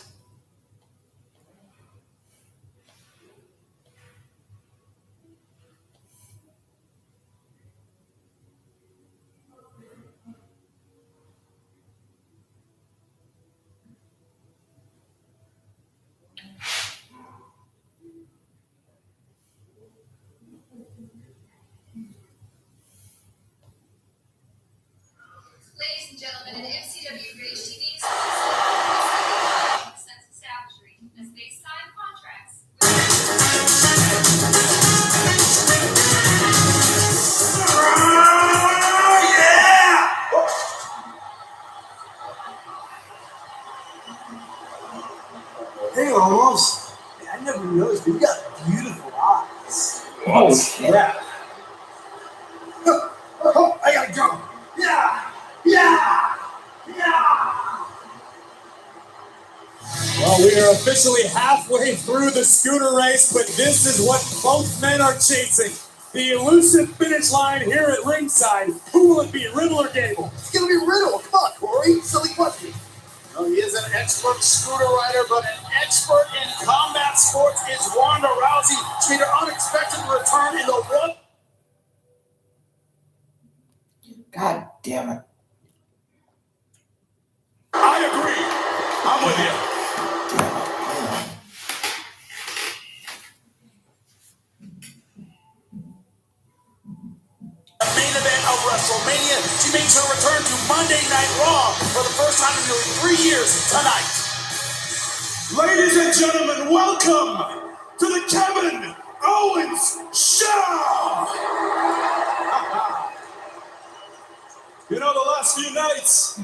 Ladies and gentlemen, an MCW for HTV Census Savagery as they sign contracts. Hey, almost. I never noticed, but you got beautiful eyes. Oh, shit. Yeah. I gotta go. Yeah. Yeah. Yeah. Well, we are officially halfway through the scooter race, but this is what both men are chasing. The elusive finish line here at ringside. Who will it be, Riddle or Gable? It's gonna be Riddle. Come on, Corey. Silly question. Well, he is an expert scooter rider, but an expert in combat sports is Ronda Rousey. She made her unexpected return in the one. God damn it. I agree. I'm with you. The main event of WrestleMania. She makes her return to Monday Night Raw for the first time in nearly 3 years tonight. Ladies and gentlemen, welcome to the Kevin Owens Show. You know, the last few nights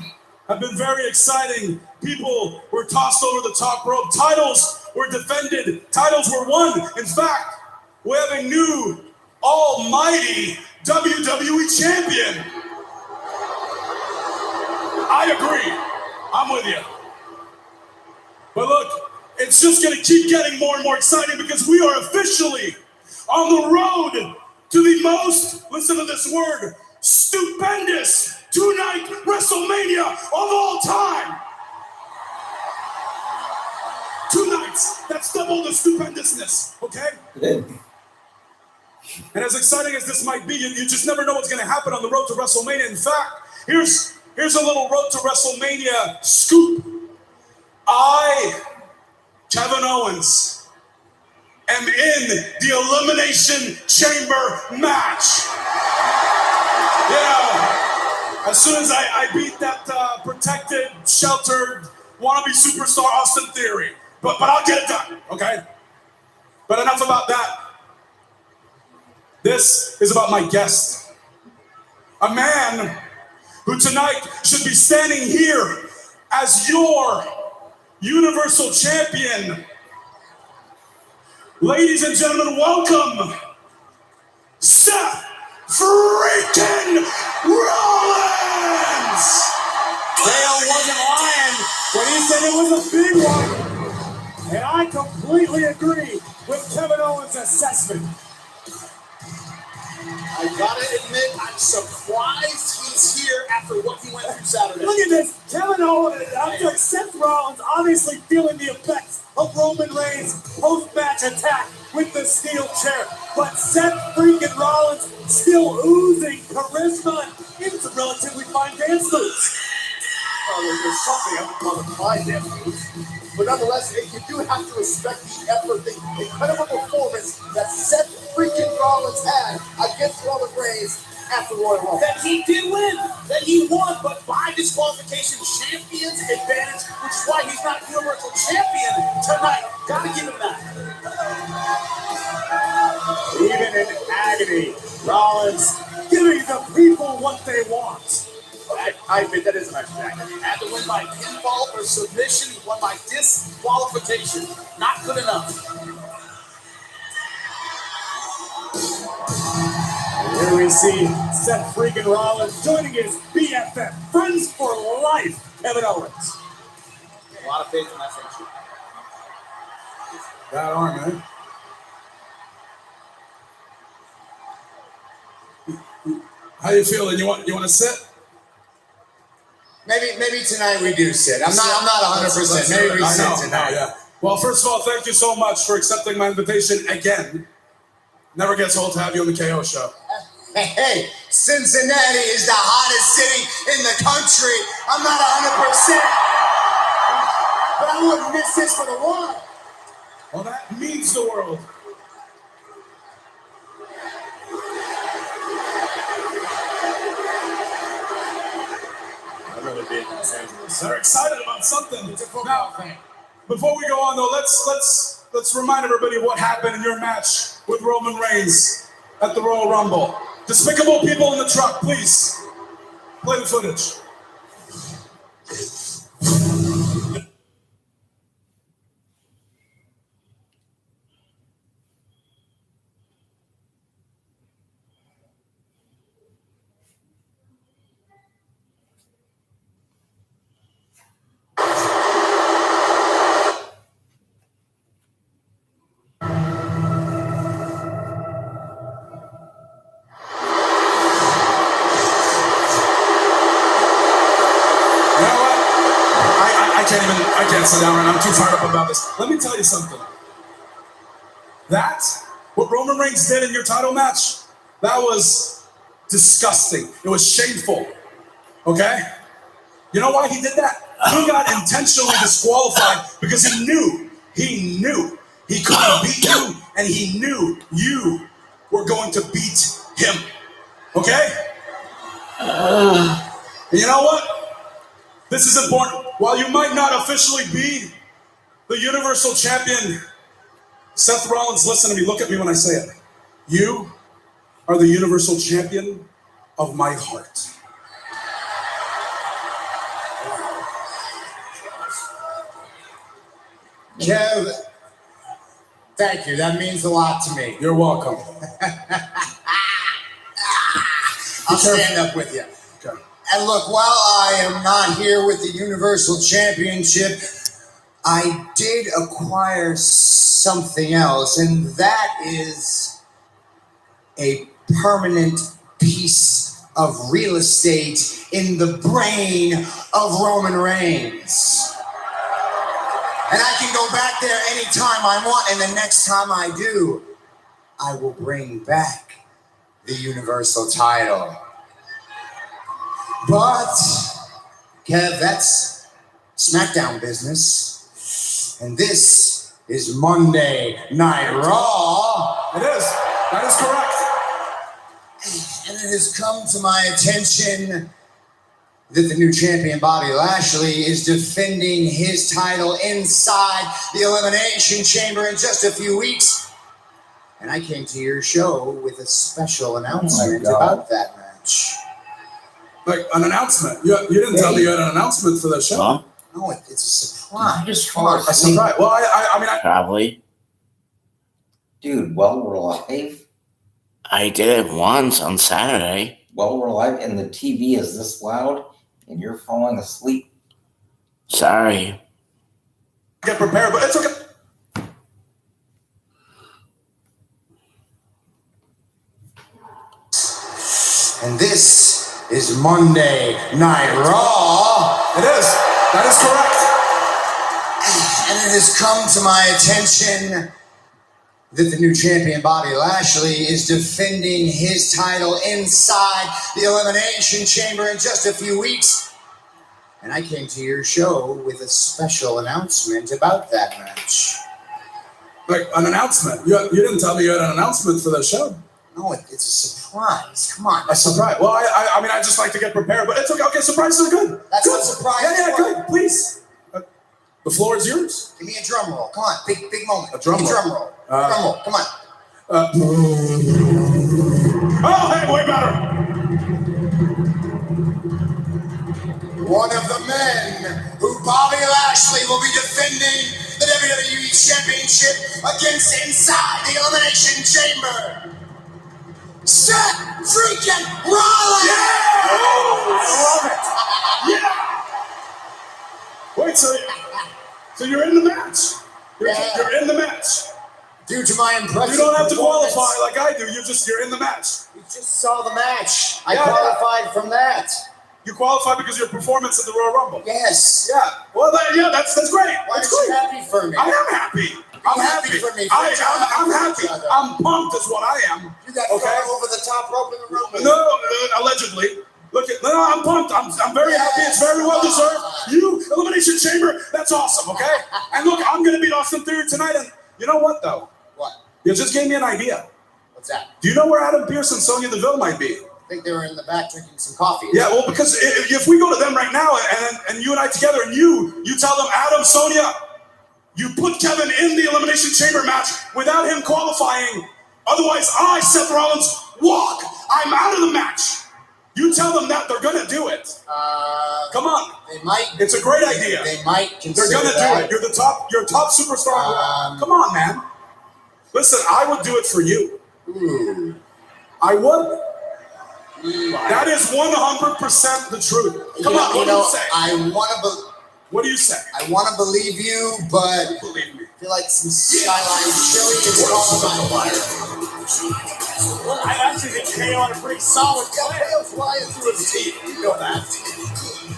have been very exciting. People were tossed over the top rope. Titles were defended. Titles were won. In fact, we have a new almighty WWE champion. I agree. I'm with you. But look, it's just going to keep getting more and more exciting because we are officially on the road to the most, listen to this word, stupendous two-night WrestleMania of all time. 2 nights. That's double the stupendousness, okay? And as exciting as this might be, you just never know what's going to happen on the road to WrestleMania. In fact, here's here's a little Road to WrestleMania scoop. I, Kevin Owens, am in the Elimination Chamber match. Yeah, as soon as I beat that protected, sheltered, wannabe superstar Austin Theory. But I'll get it done, okay? But enough about that. This is about my guest. A man who tonight should be standing here as your Universal Champion. Ladies and gentlemen, welcome Seth freaking Rollins! Dale wasn't lying when he said it was a big one. And I completely agree with Kevin Owens' assessment. I gotta admit, I'm surprised he's here after what he went through Saturday. Look at this. Kevin Owens, Seth Rollins obviously feeling the effects of Roman Reigns' post-match attack with the steel chair. But Seth freaking Rollins still oozing charisma and some relatively fine dance moves. Well, there's something I'm calling fine dance moves. But nonetheless, you do have to respect the effort, the incredible performance that Seth freaking Rollins had against Roman Reigns after Royal Rumble. That he did win, that he won, but by disqualification, champion's advantage, which is why he's not Universal Champion tonight. Gotta give him that. Even in agony, Rollins giving the people what they want. I admit that is a nice fact. Had to win by pinfall or submission, he won by disqualification. Not good enough. Here we see Seth freaking Rollins joining his BFF, friends for life, Kevin Owens. A lot of faith in that friendship. That arm, man. How you feeling? You want to sit? Maybe tonight we do sit. I'm not 100%. Maybe we sit tonight. Yeah. Well, first of all, thank you so much for accepting my invitation again. Never gets old to have you on the KO show. Hey, Cincinnati is the hottest city in the country. I'm not 100%. But I wouldn't miss this for the world. Well, that means the world. They're excited about something. Now, before we go on though, let's remind everybody what happened in your match with Roman Reigns at the Royal Rumble. Despicable people in the truck, please play the footage. I can't sit down right now. I'm too fired up about this. Let me tell you something. What Roman Reigns did in your title match, that was disgusting. It was shameful. Okay? You know why he did that? He got intentionally disqualified because he knew he couldn't beat you, and he knew you were going to beat him. Okay? And you know what? This is important. While you might not officially be the Universal Champion, Seth Rollins, listen to me. Look at me when I say it. You are the Universal Champion of my heart. Kev, thank you. That means a lot to me. You're welcome. I'll stand up with you. Okay. And look, while I am not here with the Universal Championship, I did acquire something else, and that is a permanent piece of real estate in the brain of Roman Reigns. And I can go back there anytime I want, and the next time I do, I will bring back the Universal title. But Kev, that's SmackDown business. And this is Monday Night Raw. It is. That is correct. And it has come to my attention that the new champion, Bobby Lashley, is defending his title inside the Elimination Chamber in just a few weeks. And I came to your show with a special announcement about that match. Like an announcement. You didn't tell me you had an announcement for the show. Huh? No, it's a surprise. Just Come on, A surprise. Well, I mean, Probably. Dude, well, we're live. I did it once on Saturday. Well, we're live, and the TV is this loud, and you're falling asleep. Sorry. get prepared, but it's okay. And this is Monday Night Raw. It is. That is correct. And it has come to my attention that the new champion, Bobby Lashley, is defending his title inside the Elimination Chamber in just a few weeks. And I came to your show with a special announcement about that match. Like an announcement. You didn't tell me you had an announcement for the show. No, it's a surprise. Come on. A surprise. Well, I mean, I just like to get prepared, but it's okay. Okay, surprises are good. That's good. what surprise Yeah, is. good. Please. The floor is yours. Give me a drum roll. Come on. Big moment. A drum Give me roll. Drum roll. Drum roll. Come on. Oh, hey, way better. One of the men who Bobby Lashley will be defending the WWE Championship against inside the Elimination Chamber. Seth freaking Rollins! Yeah! I love it. Yeah! Wait, so you're in the match. You're in the match. Due to my impressive You don't have to performance- qualify like I do. You're in the match. You just saw the match. I Yeah, qualified from that. You qualify because of your performance at the Royal Rumble. Yes. Yeah. Well, that's great. Why That's aren't you great. happy for me? I am happy. I'm happy happy. for me. I'm happy. I'm pumped is what I am. You got Okay. thrown over the top rope in the Rumble. No, allegedly. No, I'm pumped. I'm very happy. It's very well deserved. You, Elimination Chamber, that's awesome, okay? And look, I'm going to beat Austin Theory tonight. And you know what, though? What? You just gave me an idea. What's that? Do you know where Adam Pearce and Sonya Deville might be? I think they were in the back drinking some coffee. Yeah, well, because if we go to them right now and you and I together and you tell them, Adam, Sonya, you put Kevin in the Elimination Chamber match without him qualifying. Otherwise, I, Seth Rollins, walk. I'm out of the match. You tell them that they're going to do it. Come on. They might. It's a great idea. They might They're consider going to do that. it. You're top superstar. Come on, man. Listen, I would do it for you. Ooh. I would. That is 100% the truth. Come on, what do you say? I want to. What do you say? I want to believe you, but Believe me. I feel like some Skyline chili is calling my fire. Well, I actually think KO had a pretty solid plan. KO's flying through his teeth. You know that.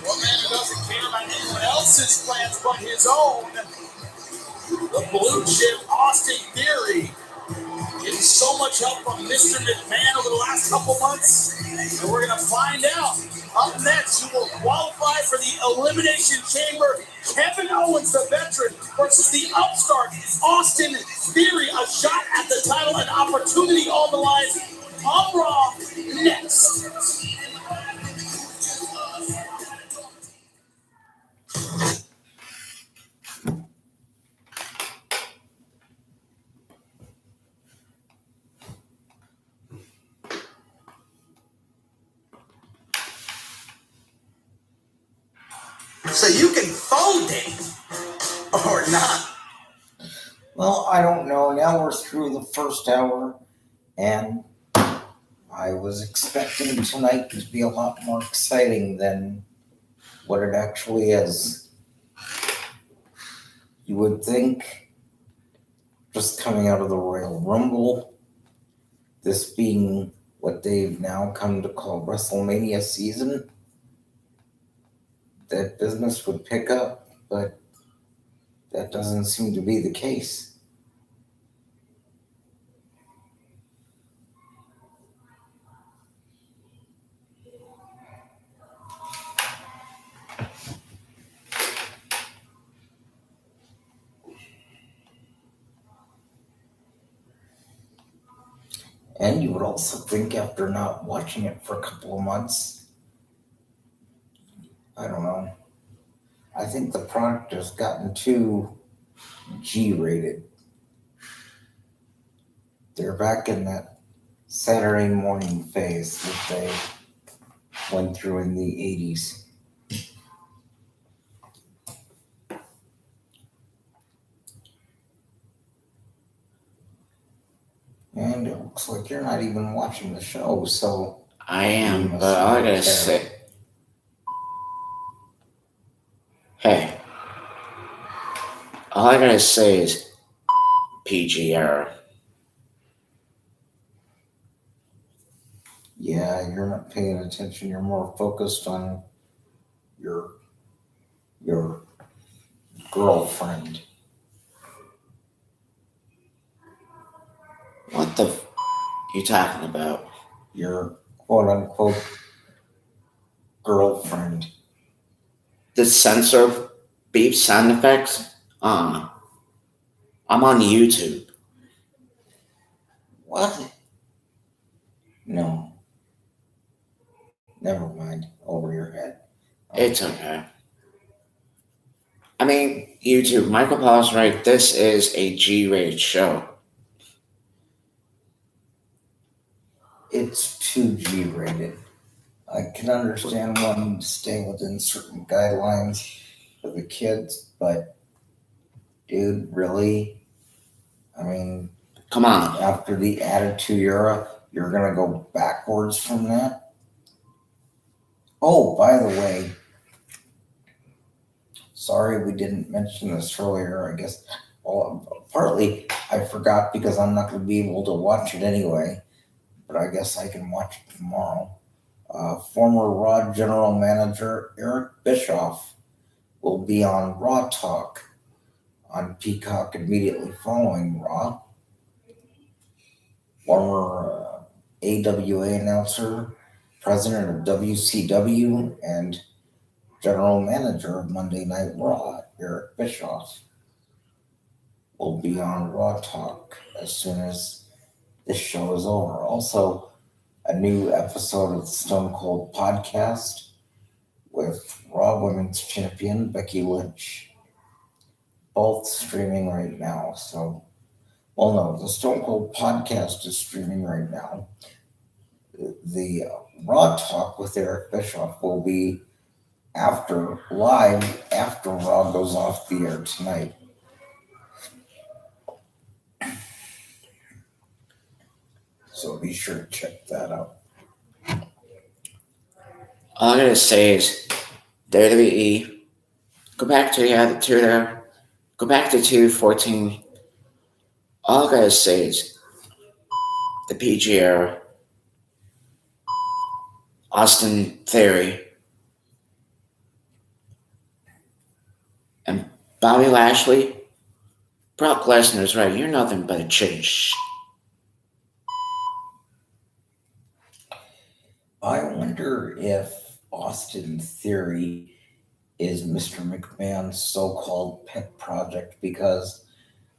One man who doesn't care about anyone else's plans but his own. The blue chip Austin Theory getting so much help from Mr. McMahon over the last couple months. And we're going to find out up next who will qualify for the Elimination Chamber. Kevin Owens, the veteran, versus the upstart Austin Theory. A shot at the title, an opportunity on the line. On Raw next. So you can fold it or not. Well, I don't know. Now we're through the first hour, and I was expecting tonight to be a lot more exciting than what it actually is. You would think, just coming out of the Royal Rumble, this being what they've now come to call WrestleMania season, that business would pick up, but that doesn't seem to be the case. And you would also think after not watching it for a couple of months, I don't know. I think the product has gotten too G-rated. They're back in that Saturday morning phase that they went through in the 80s. And it looks like you're not even watching the show, so... I am, but all I gotta say... Hey. All I gotta say is PG era. Yeah, you're not paying attention. You're more focused on your girlfriend. What the you talking about? Your quote-unquote girlfriend. The censor beep sound effects? I'm on YouTube. What? No. Never mind. Over your head. It's okay. I mean, YouTube, Michael Paul's right. This is a G-rated show. It's too G-rated. I can understand wanting to stay within certain guidelines for the kids, but dude, really? I mean, come on. After the Attitude Era, you're gonna go backwards from that? Oh, by the way, sorry we didn't mention this earlier. I guess, well, partly I forgot because I'm not gonna be able to watch it anyway, but I guess I can watch it tomorrow. Former Raw General Manager Eric Bischoff will be on Raw Talk on Peacock immediately following Raw. Former AWA announcer, president of WCW, and general manager of Monday Night Raw, Eric Bischoff, will be on Raw Talk as soon as this show is over. Also, a new episode of the Stone Cold Podcast with Raw Women's Champion Becky Lynch. Both streaming right now. So, well, no, the Stone Cold Podcast is streaming right now. The Raw Talk with Eric Bischoff will be live after Raw goes off the air tonight. So be sure to check that out. All I gotta say is WWE, go back to the Attitude Era, go back to 214. All I gotta say is the PG era, Austin Theory, and Bobby Lashley. Brock Lesnar's right. You're nothing but a chicken. I wonder if Austin Theory is Mr. McMahon's so-called pet project, because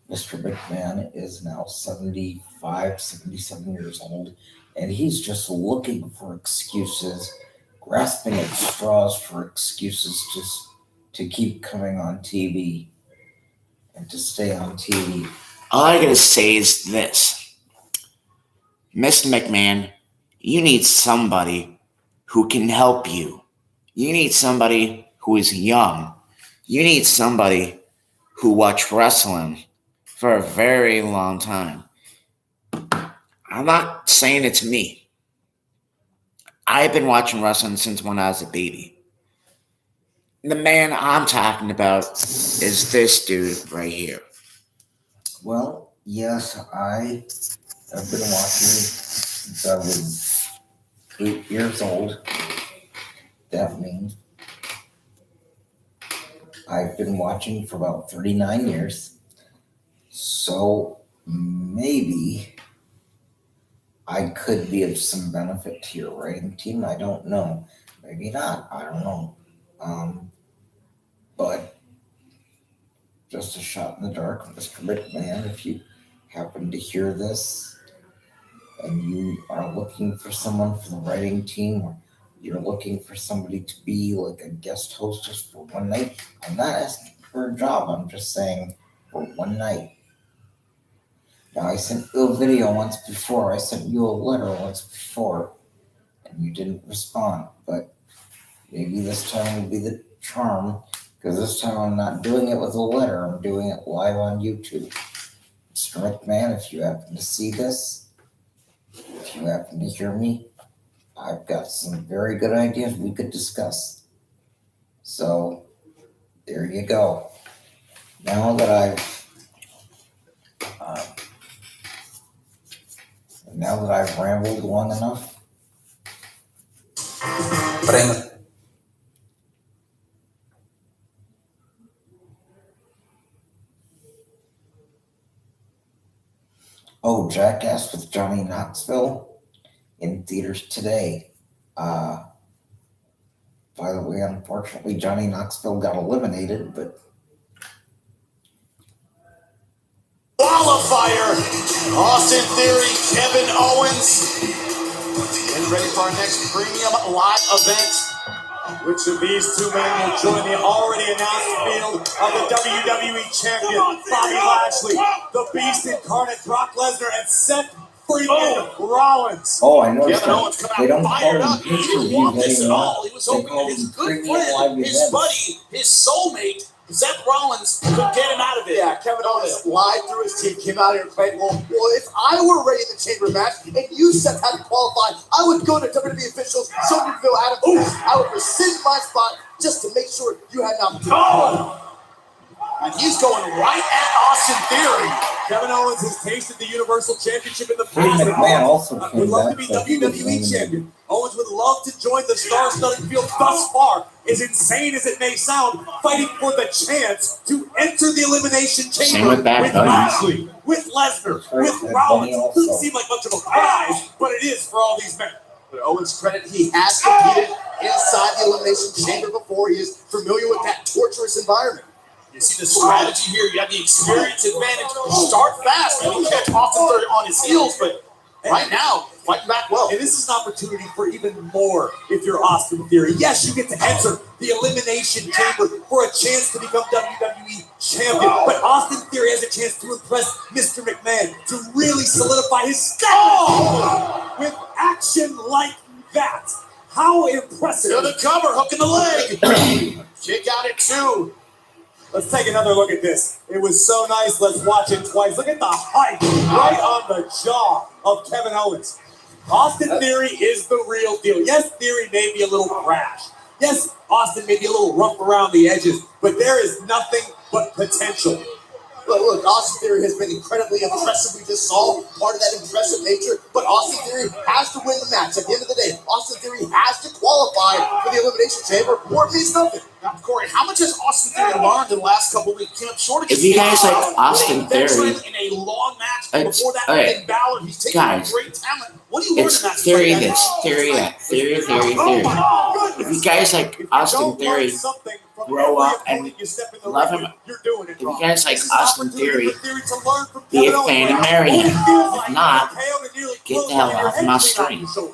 Mr. McMahon is now 75, 77 years old, and he's just looking for excuses, grasping at straws for excuses just to keep coming on TV and to stay on TV. All I gotta say is this. Mr. McMahon, you need somebody who can help you. You need somebody who is young. You need somebody who watched wrestling for a very long time. I'm not saying it's me. I've been watching wrestling since when I was a baby. The man I'm talking about is this dude right here. Well, yes, I have been watching since I was 8 years old. That means I've been watching for about 39 years. So maybe I could be of some benefit to your writing team. I don't know. Maybe not. I don't know. But just a shot in the dark, Mr. McMahon, if you happen to hear this and you are looking for someone for the writing team, or you're looking for somebody to be like a guest hostess for one night, I'm not asking for a job. I'm just saying for one night. Now, I sent you a video once before. I sent you a letter once before, and you didn't respond. But maybe this time will be the charm, because this time I'm not doing it with a letter. I'm doing it live on YouTube. Mr. McMahon, if you happen to see this, if you happen to hear me, I've got some very good ideas we could discuss. So, there you go. Now that I've rambled long enough, oh, Jackass with Johnny Knoxville in theaters today. By the way, unfortunately, Johnny Knoxville got eliminated, but Qualifier, Austin Theory, Kevin Owens. Getting ready for our next premium live event. Which of these two men will join the already announced field of the WWE Champion, Bobby Lashley, the Beast Incarnate, Brock Lesnar, and Seth freaking Rollins. oh, I noticed Kevin Owens that come they don't out call fired them up. He didn't pay-per-views want this at anymore. all. He was They hoping call that his them good premium live friend, his events. buddy, his soulmate, Seth Rollins, could get him out of it. Yeah, Kevin Owens lied through his team, came out here and played, well, if I were ready in the chamber match and you Seth hadn't qualified, I would go to WWE officials, Sonya Deville, Adam Cole, I would rescind my spot just to make sure you had an opportunity. Oh! And he's going right at Austin Theory. Kevin Owens has tasted the Universal Championship in the Shane past. McMahon also Would came love back, to be but he was WWE eliminated. champion. Owens would love to join the star-studded field thus far. As insane as it may sound, fighting for the chance to enter the Elimination Same Chamber with Bad with Bunny. Lashley, with Lesnar, Right, with Bad Rollins. Bunny also. Doesn't seem like much of a prize, but it is for all these men. To Owens' credit, he has competed inside the Elimination Chamber before. He is familiar with that torturous environment. You see the strategy here. You have the experience advantage. Start fast. You catch Austin Theory on his heels, but right now, fighting back well. And this is an opportunity for even more if you're Austin Theory. Yes, you get to enter the Elimination Chamber for a chance to become WWE Champion. But Austin Theory has a chance to impress Mr. McMahon, to really solidify his status with action like that. How impressive. To the cover, hook in the leg. Kick out at 2. Let's take another look at this. It was so nice. Let's watch it twice. Look at the height right on the jaw of Kevin Owens. Austin Theory is the real deal. Yes, Theory may be a little brash. Yes, Austin may be a little rough around the edges, but there is nothing but potential. Look, Austin Theory has been incredibly impressive. We just saw part of that impressive nature, but Austin Theory has to win the match. At the end of the day, Austin Theory has to qualify for the Elimination Chamber, or it means nothing. Now, Corey, how much has Austin Theory learned in the last couple of weeks? Came up short If you guys like Austin veteran Theory, in a long match it's- before that, okay, Finn Balor, he's taking guys, great talent. What do you learn it's in that theory fight? this, theory that, theory. Oh my goodness. If you guys like Austin Theory, grow up and love him. You're doing it If you wrong. guys like This is an Austin opportunity Theory, for Theory to learn from be a Kevin fan Owens. and marry him. It feels If like not, he KO'd and nearly get killed the hell him, and your off my head came out stream. your shoulder.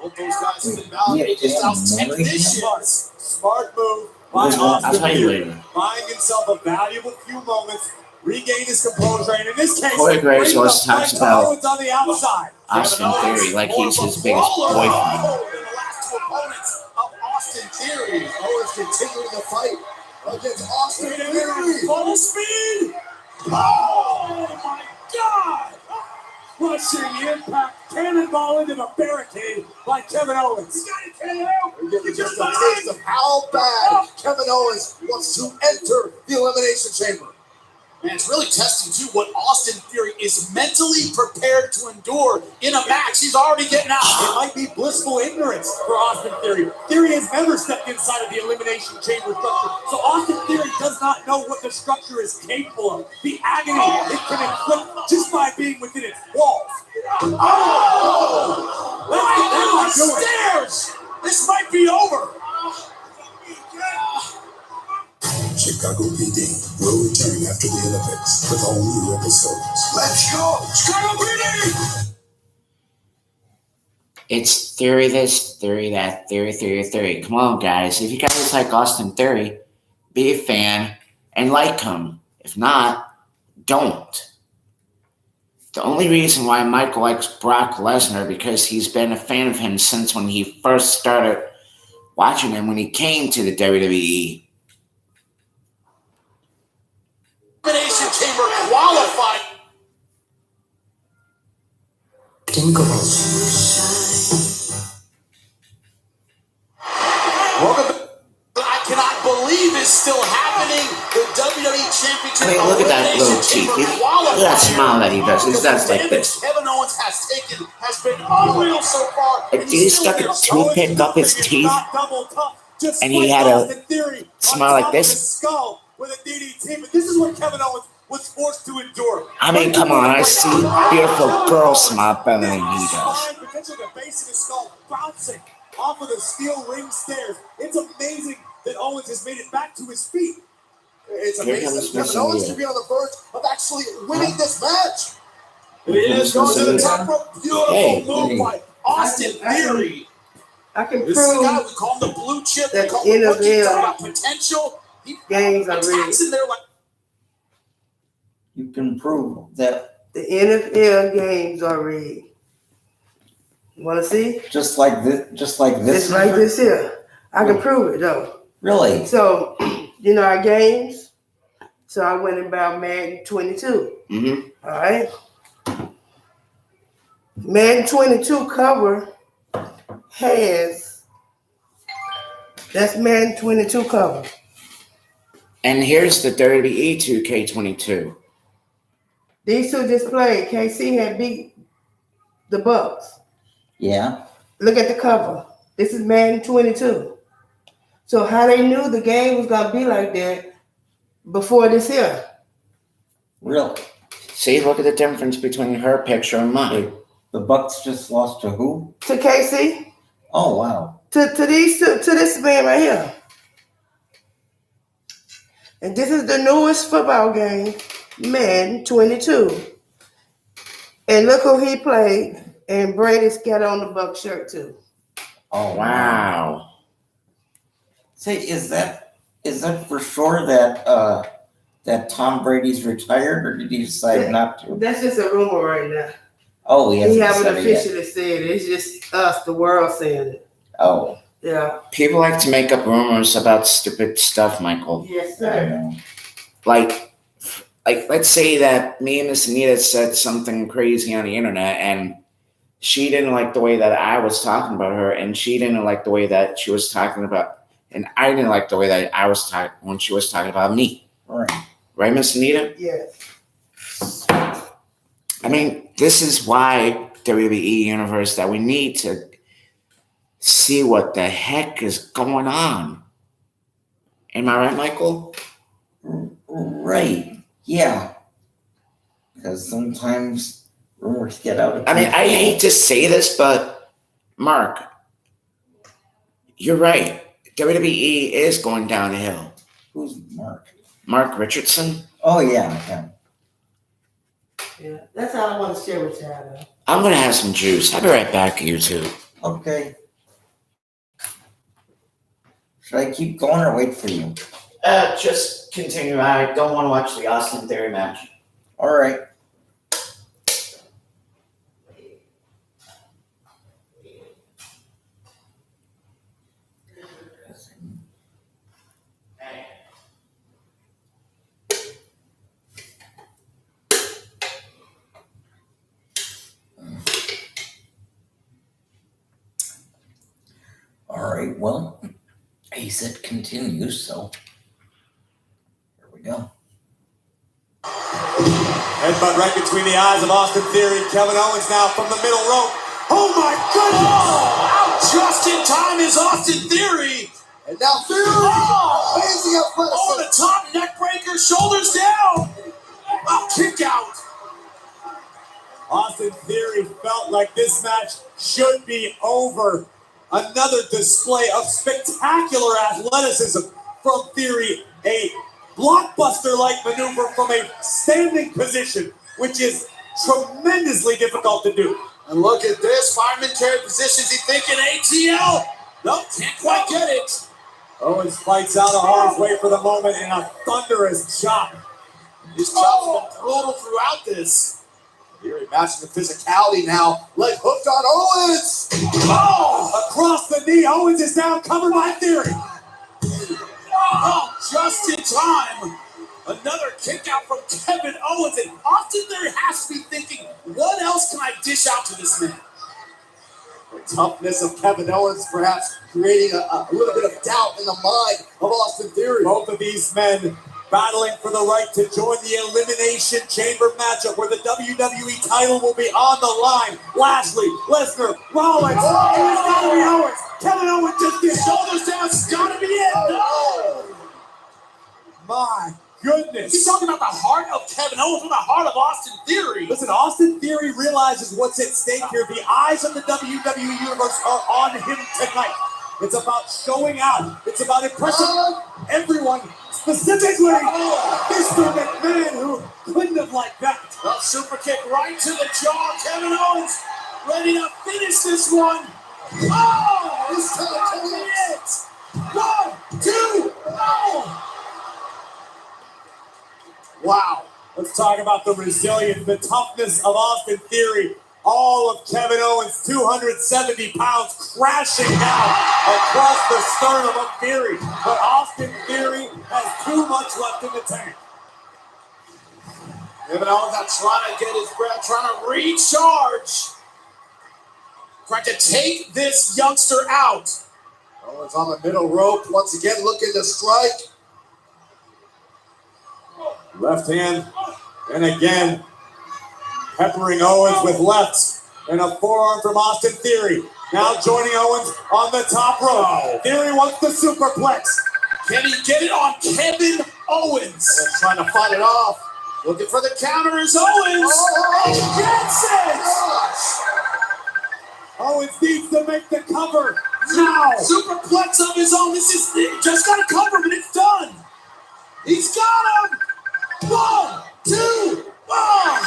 Both those guys have been Yeah, validated yeah, out marry technicians. Smart move by I'll Austin tell you Theory. later. Buying himself a valuable few moments, regain his composure, and in this case, Corey Graves bring always the talks fight to about Owens on the outside. Austin Kevin Owens, Theory like more he's of a his biggest brawler boyfriend. than the last two opponents of Austin Theory. Owens continuing the fight against Austin Theory. Full speed. Oh my God! Rushing impact, cannonball into the barricade by Kevin Owens. We're getting just a taste of how bad Kevin Owens wants to enter the Elimination Chamber. And it's really testing, too, what Austin Theory is mentally prepared to endure in a match. He's already getting out. It might be blissful ignorance for Austin Theory. Theory has never stepped inside of the Elimination Chamber structure. So Austin Theory does not know what the structure is capable of. The agony it can inflict just by being within its walls. Oh! Let's get down the stairs! This might be over. Chicago PD will return after the Olympics with all new episodes. Let's go! Chicago PD! It's theory this, theory that, theory. Come on, guys. If you guys like Austin Theory, be a fan and like him. If not, don't. The only reason why Michael likes Brock Lesnar because he's been a fan of him since when he first started watching him when he came to the WWE. Elimination Chamber qualified. I cannot believe it's still happening. The WWE Championship. I mean, look at that little cheek. Look at that smile that he does. He does like this. Kevin Owens has been unreal so far. If he stuck a toothpick up his teeth and he had a smile like this. With a DDT, but this is what Kevin Owens was forced to endure. I mean, come on, I see beautiful girls smile better than he does. Potentially the base of his skull bouncing off of the steel ring stairs. It's amazing that Owens has made it back to his feet. It's amazing. Kevin Owens should be on the verge of actually winning this match. It is going to the top rope. Beautiful move by Austin Theory. I can This is the guy prove we call him the blue chip. that We call him NFL potential. games are rigged. Attacks in there like You can prove that The NFL games are rigged. You want to see? just like this. It's like this here. I can prove it though. Really? So, you know our games. So I went about Madden 22. Mm-hmm. All right. Madden 22 cover has. That's Madden 22 cover. And here's the WWE 2K22. These two displayed. KC had beat the Bucks. Yeah. Look at the cover. This is Madden 22. So how they knew the game was gonna be like that before this here? Really? See, look at the difference between her picture and mine. The Bucks just lost to who? To KC? Oh wow. To this man right here. And this is the newest football game, Madden 22. And look who he played. And Brady's got on the Buck shirt too. Oh Wow. Say, is that for sure that that Tom Brady's retired, or did he decide not to? That's just a rumor right now. Oh, he He hasn't haven't said it yet. officially said it. It's just us, the world, saying it. Oh. Yeah. People like to make up rumors about stupid stuff, Michael. Yes, I sir. know. Like let's say that me and Miss Anita said something crazy on the internet and she didn't like the way that I was talking about her and she didn't like the way that she was talking about, and I didn't like the way that I was talking when she was talking about me. Right. Right, Miss Anita? Yes. I mean, this is why WWE Universe that we need to see what the heck is going on. Am I right, Michael? Right. Yeah. Because sometimes rumors get out of I mean, I control. hate to say this, but Mark, you're right. WWE is going downhill. Who's Mark? Mark Richardson? Oh yeah. Yeah. That's all I want to share with y'all. Though. I'm going to have some juice. I'll be right back, you two. Okay. Should I keep going or wait for you? Just continue. I don't want to watch the Austin Theory match. All right. All right. Well, he said continue, so here we go. Headbutt right between the eyes of Austin Theory. Kevin Owens now from the middle rope. Oh my goodness! Oh, out just in time is Austin Theory. And now Theory, amazing Oh, the athleticism. top neck breaker, shoulders down. A kick out. Austin Theory felt like this match should be over. Another display of spectacular athleticism from Theory. A blockbuster-like maneuver from a standing position, which is tremendously difficult to do. And look at this. Fireman carry position. Is he thinking ATL? Nope, can't quite get it. Owens fights out of harm's way for the moment in a thunderous chop. These chops have been brutal throughout this. Theory matching the physicality now. Leg hooked on Owens. Oh! Across the knee. Owens is down, covered by Theory. Oh, just in time. Another kick out from Kevin Owens. And Austin Theory has to be thinking, what else can I dish out to this man? The toughness of Kevin Owens perhaps creating a little bit of doubt in the mind of Austin Theory. Both of these men battling for the right to join the Elimination Chamber matchup where the WWE title will be on the line. Lashley, Lesnar, Rollins. Oh, it's gotta be Owens. Kevin Owens just gets shoulders down. It's gotta be it. No! My goodness. He's talking about the heart of Kevin Owens with the heart of Austin Theory. Listen, Austin Theory realizes what's at stake here. The eyes of the WWE Universe are on him tonight. It's about showing out. It's about impressing everyone, specifically Mr. McMahon, who couldn't have liked that. A super kick right to the jaw. Kevin Owens ready to finish this one. Oh, this time it. 1, 2, oh. Wow. Let's talk about the resilience, the toughness of Austin Theory. All of Kevin Owens, 270 pounds, crashing down across the sternum of Theory. But Austin Theory has too much left in the tank. Kevin Owens not trying to get his breath, trying to recharge. Trying to take this youngster out. Owens on the middle rope, once again looking to strike. Left hand, and again, peppering Owens with lefts, and a forearm from Austin Theory. Now joining Owens on the top rope. Theory wants the superplex. Can he get it on Kevin Owens? Trying to fight it off. Looking for the counter is Owens. He gets it. Owens needs to make the cover now. Superplex of his own. This is just got to cover him and it's done. He's got him. 1, 2, 1.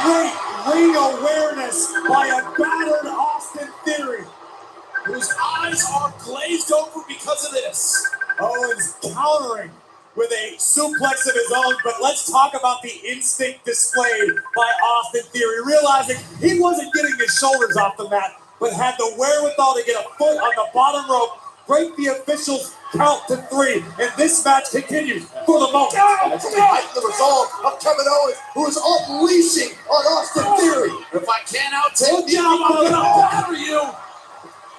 Great ring awareness by a battered Austin Theory, whose eyes are glazed over because of this. Owens countering with a suplex of his own, but let's talk about the instinct displayed by Austin Theory, realizing he wasn't getting his shoulders off the mat, but had the wherewithal to get a foot on the bottom rope, break the officials' count to 3, and this match continues for the moment. That's the result of Kevin Owens, who is unleashing on Austin Theory. If I can't outtake you, I'm going to batter you.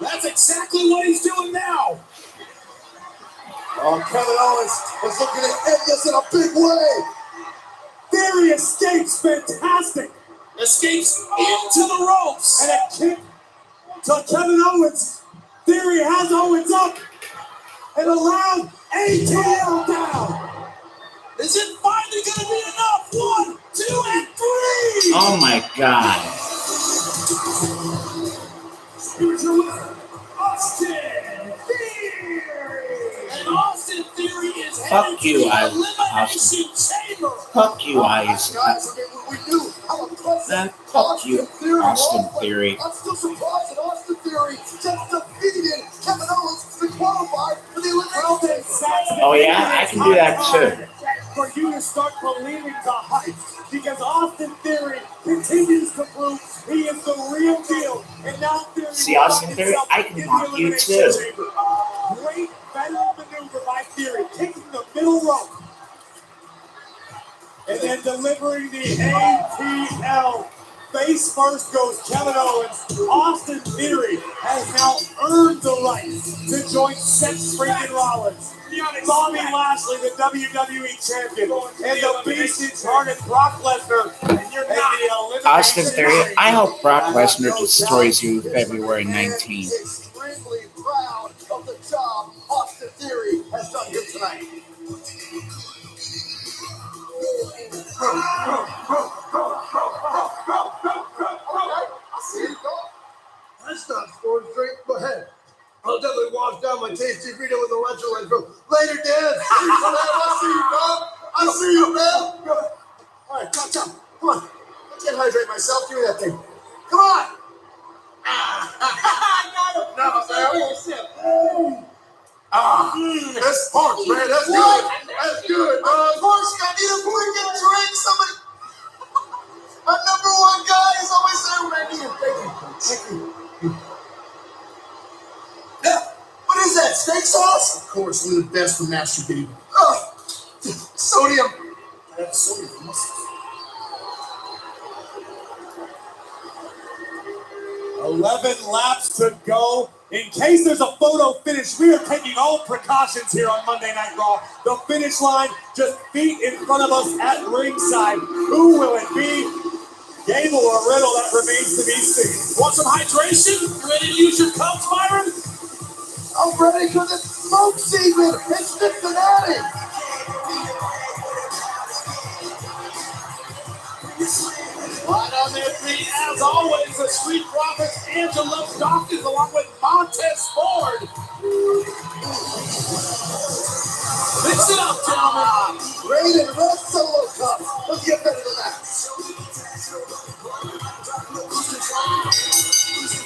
That's exactly what he's doing now. Oh, Kevin Owens is looking to end this in a big way. Theory escapes, fantastic. Escapes into the ropes. And a kick to Kevin Owens. Theory has Owens up and allowed ATL down. Is it finally going to be enough? 1, 2, and 3. Oh my God. Here's your winner, Austin Theory. And Austin Theory is headed to the Elimination Chamber. Fuck you, Eyes. Guys, we do have a present. Fuck you, Austin Theory. I'm still surprised that Austin Theory just defeated Kevin Owens to qualify for the Elimination. Oh yeah, I can do that too. For you to start believing the hype, because Austin Theory continues to prove he is the real deal. And now Theory, see, Austin Theory, I can mock you too. Great veteran maneuver by Theory, taking the middle rope and then delivering the ATL. Face first goes Kevin Owens. Austin Theory has now earned the right to join Seth freaking Rollins, Bobby Lashley, the WWE champion, and the Beast incarnate Brock Lesnar. And you're not Austin Theory, I hope Brock Lesnar destroys you February 19th. Extremely proud of the job Austin Theory has done here tonight. That's not scoring straight. Go ahead. I'll definitely wash down my tasty burrito with electrolytes, bro. Later, Dad. I see you, dog. I see you, man. All right, chop. Come on. Let's get hydrate myself. Give me that thing. Come on. That's punch, man. That's good. That's good. Of course, I need a freaking drink. Somebody. My number one guy is always there when I need him. Thank you. Yeah. What is that? Steak sauce? Of course, we're the best for masturbating. Sodium. I have sodium. 11 laps to go. In case there's a photo finish, we are taking all precautions here on Monday Night Raw. The finish line just feet in front of us at ringside. Who will it be? Gable or Riddle? That remains to be seen. Want some hydration? You ready to use your cups, Byron? I'm ready for the smoke season. It's Cincinnati. Right on their feet, as always, the Street Profits, Angelo Dawkins, along with Montez Ford. Mix it up, gentlemen. Rated Red Solo Cup. Let's get better than that.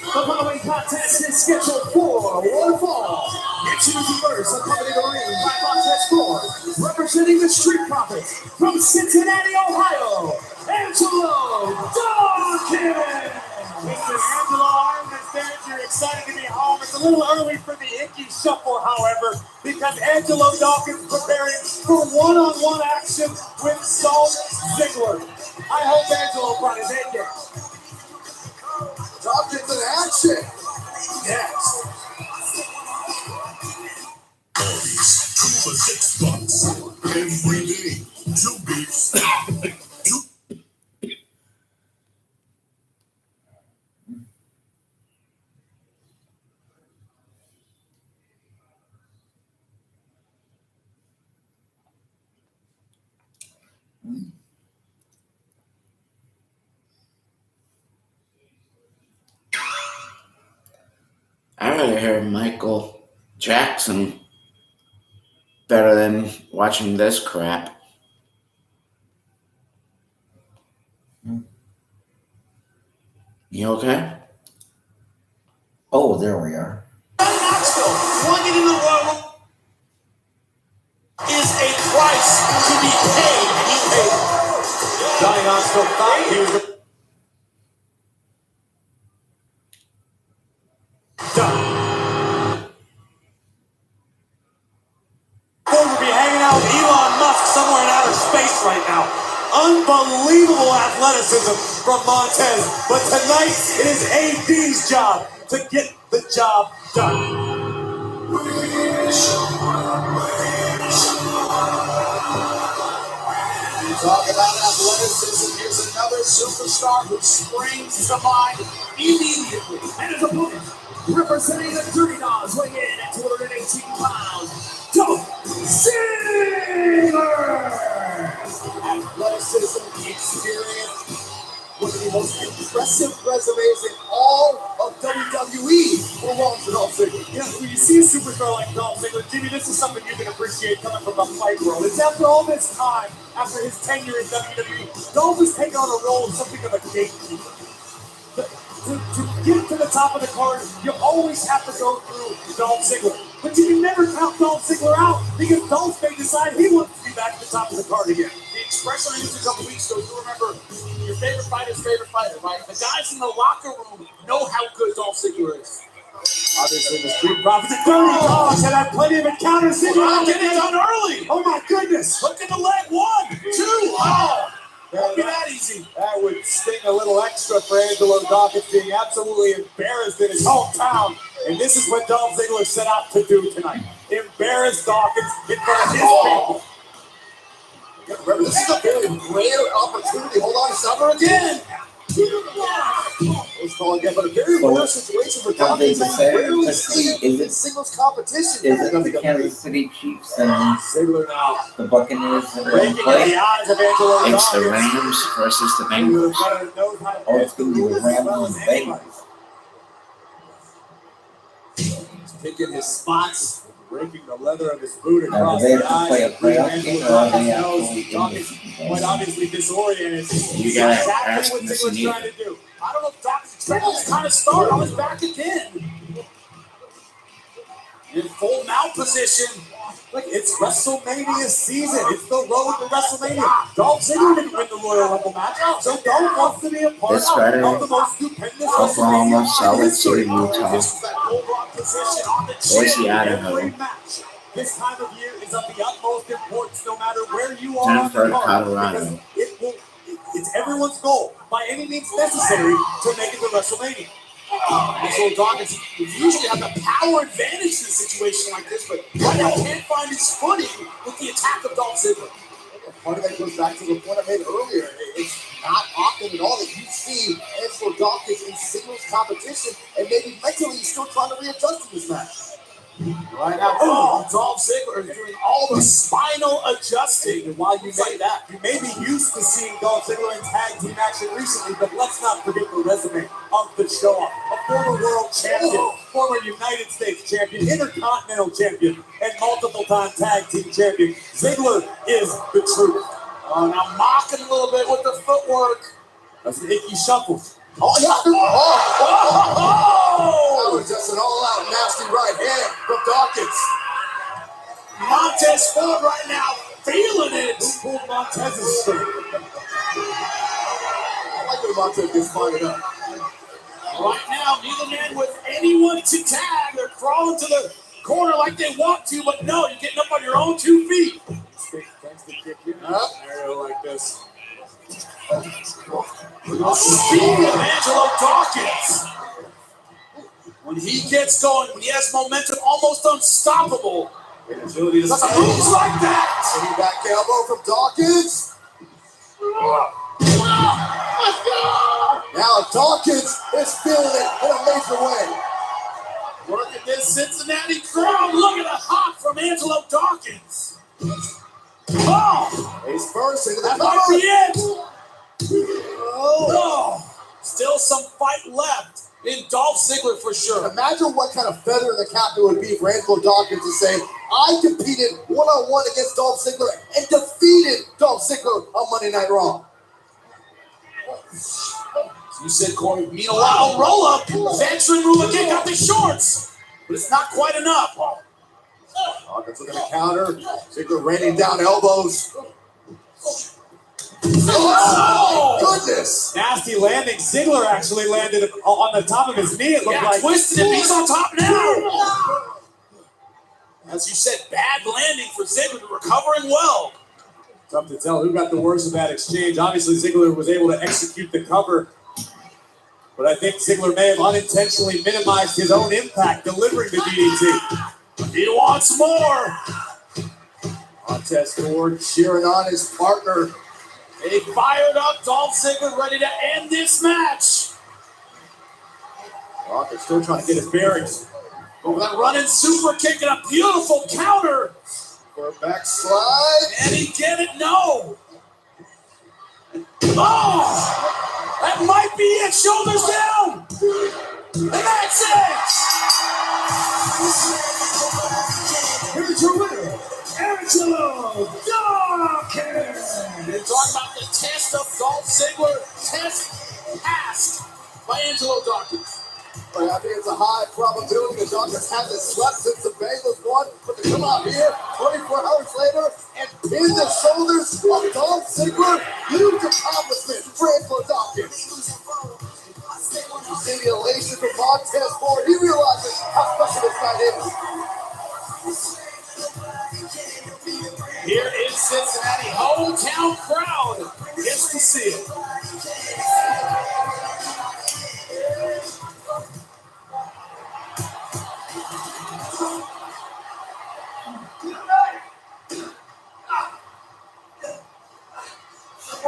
The following contest is scheduled for one fall. Introducing first, accompanying the ring by Montez Ford, representing the Street Profits from Cincinnati, Ohio, Angelo Dawkins. Mr. Angelo, I understand you're excited to be home. It's a little early for the Icky Shuffle, however, because Angelo Dawkins preparing for one-on-one action with Dolph Ziggler. I hope Angelo brought his A game. Dawkins in action. Next. Always 2 for $6 every day. 2 beefs. I rather hear Michael Jackson better than watching this crap. You okay? Oh, there we are. Knoxville, plugging in the road is a price to be paid, and he paid it. Johnny Knoxville thought he was Ford would be hanging out with Elon Musk somewhere in outer space right now. Unbelievable athleticism from Montez, but tonight it is AD's job to get the job done. Talk about athleticism. Here's another superstar who springs to mind immediately. And his opponent, representing the Dirty Dogs, weighing in at 218 pounds, Dolph Ziggler. Athleticism, experience, one of the most impressive resumes in all of WWE belongs to Dolph Ziggler. You know, when you see a superstar like Dolph Ziggler, Jimmy, this is something you can appreciate coming from the fight world. It's after all this time, after his tenure in WWE, Dolph has taken on a role of something of a gatekeeper. To get to the top of the card, you always have to go through Dolph Ziggler. But you can never count Dolph Ziggler out because Dolph may decide he wants to be back at the top of the card again. The expression I used a couple weeks ago, you remember your favorite fighter's favorite fighter, right? The guys in the locker room know how good Dolph Ziggler is. Obviously, the Street Profits and Dirty Dogs have had plenty of encounters. Well, get it done early. Oh my goodness! Look at the leg. 1, 2. Oh, won't be that easy. That would sting a little extra for Angelo Dawkins being absolutely embarrassed in his hometown. And this is what Dolph Ziggler set out to do tonight. Embarrass Dawkins in front of his people. Remember, this is a very rare opportunity. Hold on, summer again. Let's call again, but a very rare situation for Dawkins. Rarely seen in singles competition. Is it the Kansas City Chiefs and Ziggler now the Buccaneers that are in breaking play? the eyes of Angelo It's the Dawkins. Rams versus the Bengals. Or it's going to be the Rams and the Bengals. Picking his spots, breaking the leather of his boot Now, across do they the have to eyes. play a playoff game or are they actually in Dawkins this game? quite obviously disoriented. You gotta Exactly ask what him if Ziggler's you need trying to do. I don't know if Dawkins troubles kind of start on his back again. In full mount position. Look, it's WrestleMania season. It's the road to WrestleMania. Dolph Ziggler didn't win the Royal Rumble match, so Dolph wants to be a part This Friday, of the most stupendous Oklahoma, WrestleMania Salt in Lake history. City, Utah, Boise, Idaho, Every match this time of year is of the utmost importance, no matter where you are on Jennifer, the card, Colorado. because it's everyone's goal, by any means necessary, to make it to WrestleMania. So Dawkins usually have the power advantage in a situation like this, but right now can't find his footing with the attack of Dolph Ziggler. Part of that goes back to the point I made earlier. It's not often at all that you see Angelo Dawkins in singles competition, and maybe mentally he's still trying to readjust to this match. Right now, Dolph Ziggler is doing all the spinal adjusting. And while you may be used to seeing Dolph Ziggler in tag team action recently, but let's not forget the resume of the show. A former world champion, former United States champion, intercontinental champion, and multiple-time tag team champion. Ziggler is the truth. Now mocking a little bit with the footwork. That's the Icky Shuffles. Oh, yeah. That was just an all-out nasty right hand from Dawkins. Montez Ford right now feeling it. Who pulled Montez's string? I like when Montez gets fired up. Right now, neither man with anyone to tag. They're crawling to the corner like they want to, but no, you're getting up on your own 2 feet. Thanks to kick you in a scenario like this. The speed of Angelo Dawkins. When he gets going, when he has momentum, almost unstoppable. Agility to Moves like that. Sitting back elbow from Dawkins. Now Dawkins is feeling it in a major way. Working this Cincinnati crowd. Look at the hop from Angelo Dawkins. Oh! He's first into the That might be it. Oh. Still some fight left in Dolph Ziggler for sure. Imagine what kind of feather in the cap it would be for Angelo Dawkins to say, I competed one-on-one against Dolph Ziggler and defeated Dolph Ziggler on Monday Night Raw. You said, Corey, meanwhile, roll up. Veteran move again, got the shorts. But it's not quite enough. Dawkins looking to counter. Ziggler raining down elbows. Oh, my goodness. Nasty landing. Ziggler actually landed on the top of his knee. It looked like. Twisted it. He's on top now. As you said, bad landing for Ziggler, recovering well. Tough to tell who got the worst of that exchange. Obviously, Ziggler was able to execute the cover. But I think Ziggler may have unintentionally minimized his own impact delivering the DDT. He wants more. Montez Ford cheering on his partner. A fired up Dolph Ziggler ready to end this match. Dawkins still trying to get his bearings. Over that running super kick and a beautiful counter. For a backslide. And he get it? No. Oh! That might be it. Shoulders down. And that's it. Here's your winner, Angelo Dawkins. We're talking about the test of Dolph Ziggler. Test passed by Angelo Dawkins. But I think it's a high probability that Dawkins hasn't slept since the Bengals won. But to come out here 24 hours later and pin the shoulders of Dolph Ziggler, huge accomplishment for Angelo Dawkins. You see the elation from Montez Ford. He realizes how special this night is. Here in Cincinnati, hometown crowd gets to see it.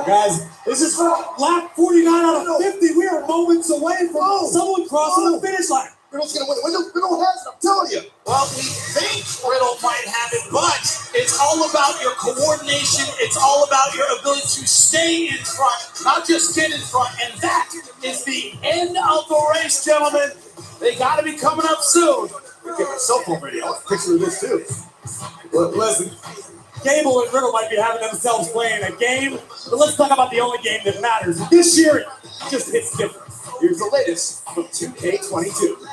Guys, this is lap 49 out of 50. We are moments away from someone crossing the finish line. Riddle's going to win. Riddle has it, I'm telling you. Well, we think Riddle might have it, but it's all about your coordination. It's all about your ability to stay in front, not just get in front. And that is the end of the race, gentlemen. They got to be coming up soon. We're getting a cell phone video. I'll picture of this, too. Well, listen, Gable and Riddle might be having themselves playing a game, but let's talk about the only game that matters. This year, it just hits different. Here's the latest from 2K22.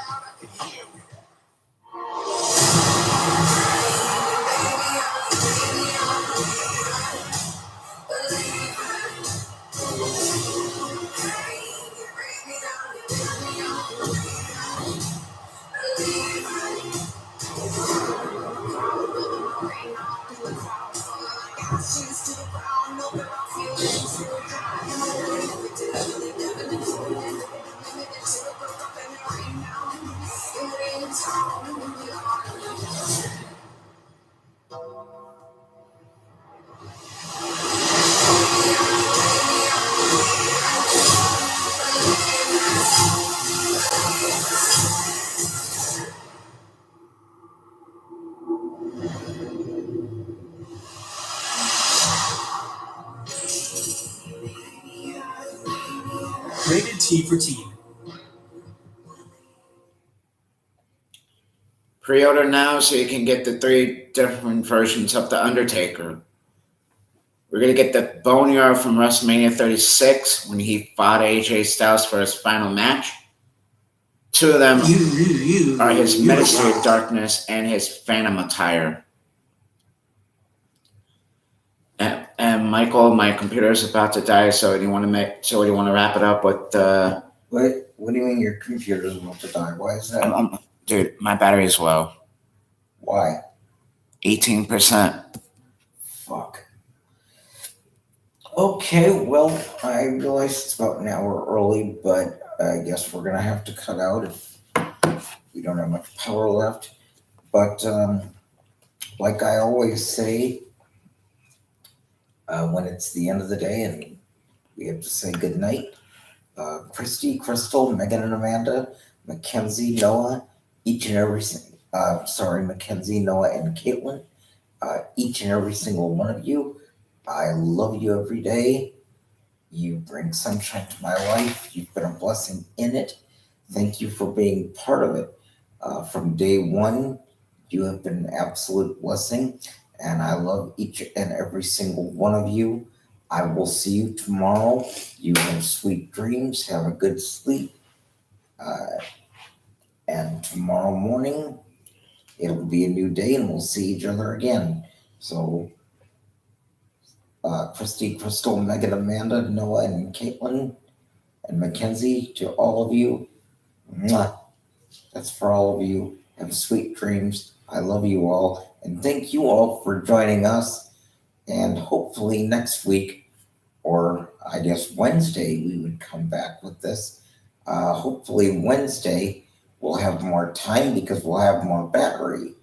Rated T for Teen. Pre-order now so you can get the 3 different versions of The Undertaker. We're going to get the Boneyard from WrestleMania 36 when he fought AJ Styles for his final match. 2 of them are his Ministry of Darkness and his Phantom attire. And Michael, my computer is about to die, so do you want to wrap it up with What do you mean your computer is about to die? Why is that? Dude, my battery is low. Why? 18%. Fuck. Okay, well, I realize it's about an hour early, but I guess we're gonna have to cut out if we don't have much power left. But like I always say, when it's the end of the day and we have to say good night, Christy, Crystal, Megan and Amanda, Mackenzie, Noah, Mackenzie, Noah, and Caitlin, each and every single one of you, I love you every day. You bring sunshine to my life. You've been a blessing in it. Thank you for being part of it. From day one, you have been an absolute blessing, and I love each and every single one of you. I will see you tomorrow. You have sweet dreams. Have a good sleep. And tomorrow morning, it'll be a new day and we'll see each other again. So, Christy, Crystal, Megan, Amanda, Noah, and Caitlin, and Mackenzie, to all of you, mwah, that's for all of you. Have sweet dreams. I love you all. And thank you all for joining us. And hopefully next week, or I guess Wednesday, we would come back with this. Hopefully Wednesday, we'll have more time because we'll have more battery.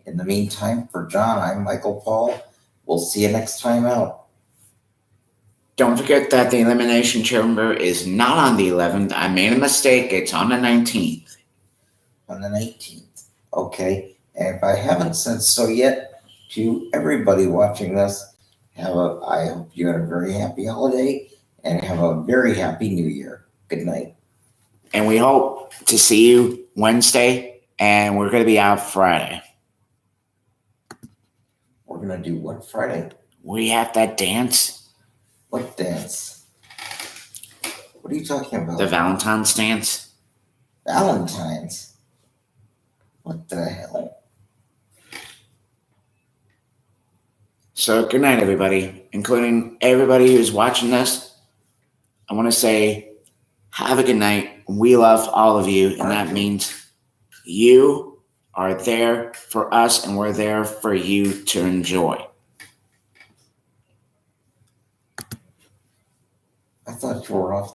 In the meantime, for John, I'm Michael Paul. We'll see you next time out. Don't forget that the Elimination Chamber is not on the 11th. I made a mistake. It's on the 19th. On the 19th. Okay. And if I haven't said so yet, to everybody watching this, I hope you had a very happy holiday and have a very happy new year. Good night. And we hope to see you Wednesday, and we're going to be out Friday. We're going to do what Friday? We have that dance. What dance? What are you talking about? The Valentine's dance. Valentine's? What the hell? So good night, everybody, including everybody who's watching this. I want to say have a good night. We love all of you, and that means you are there for us, and we're there for you to enjoy. I thought you were off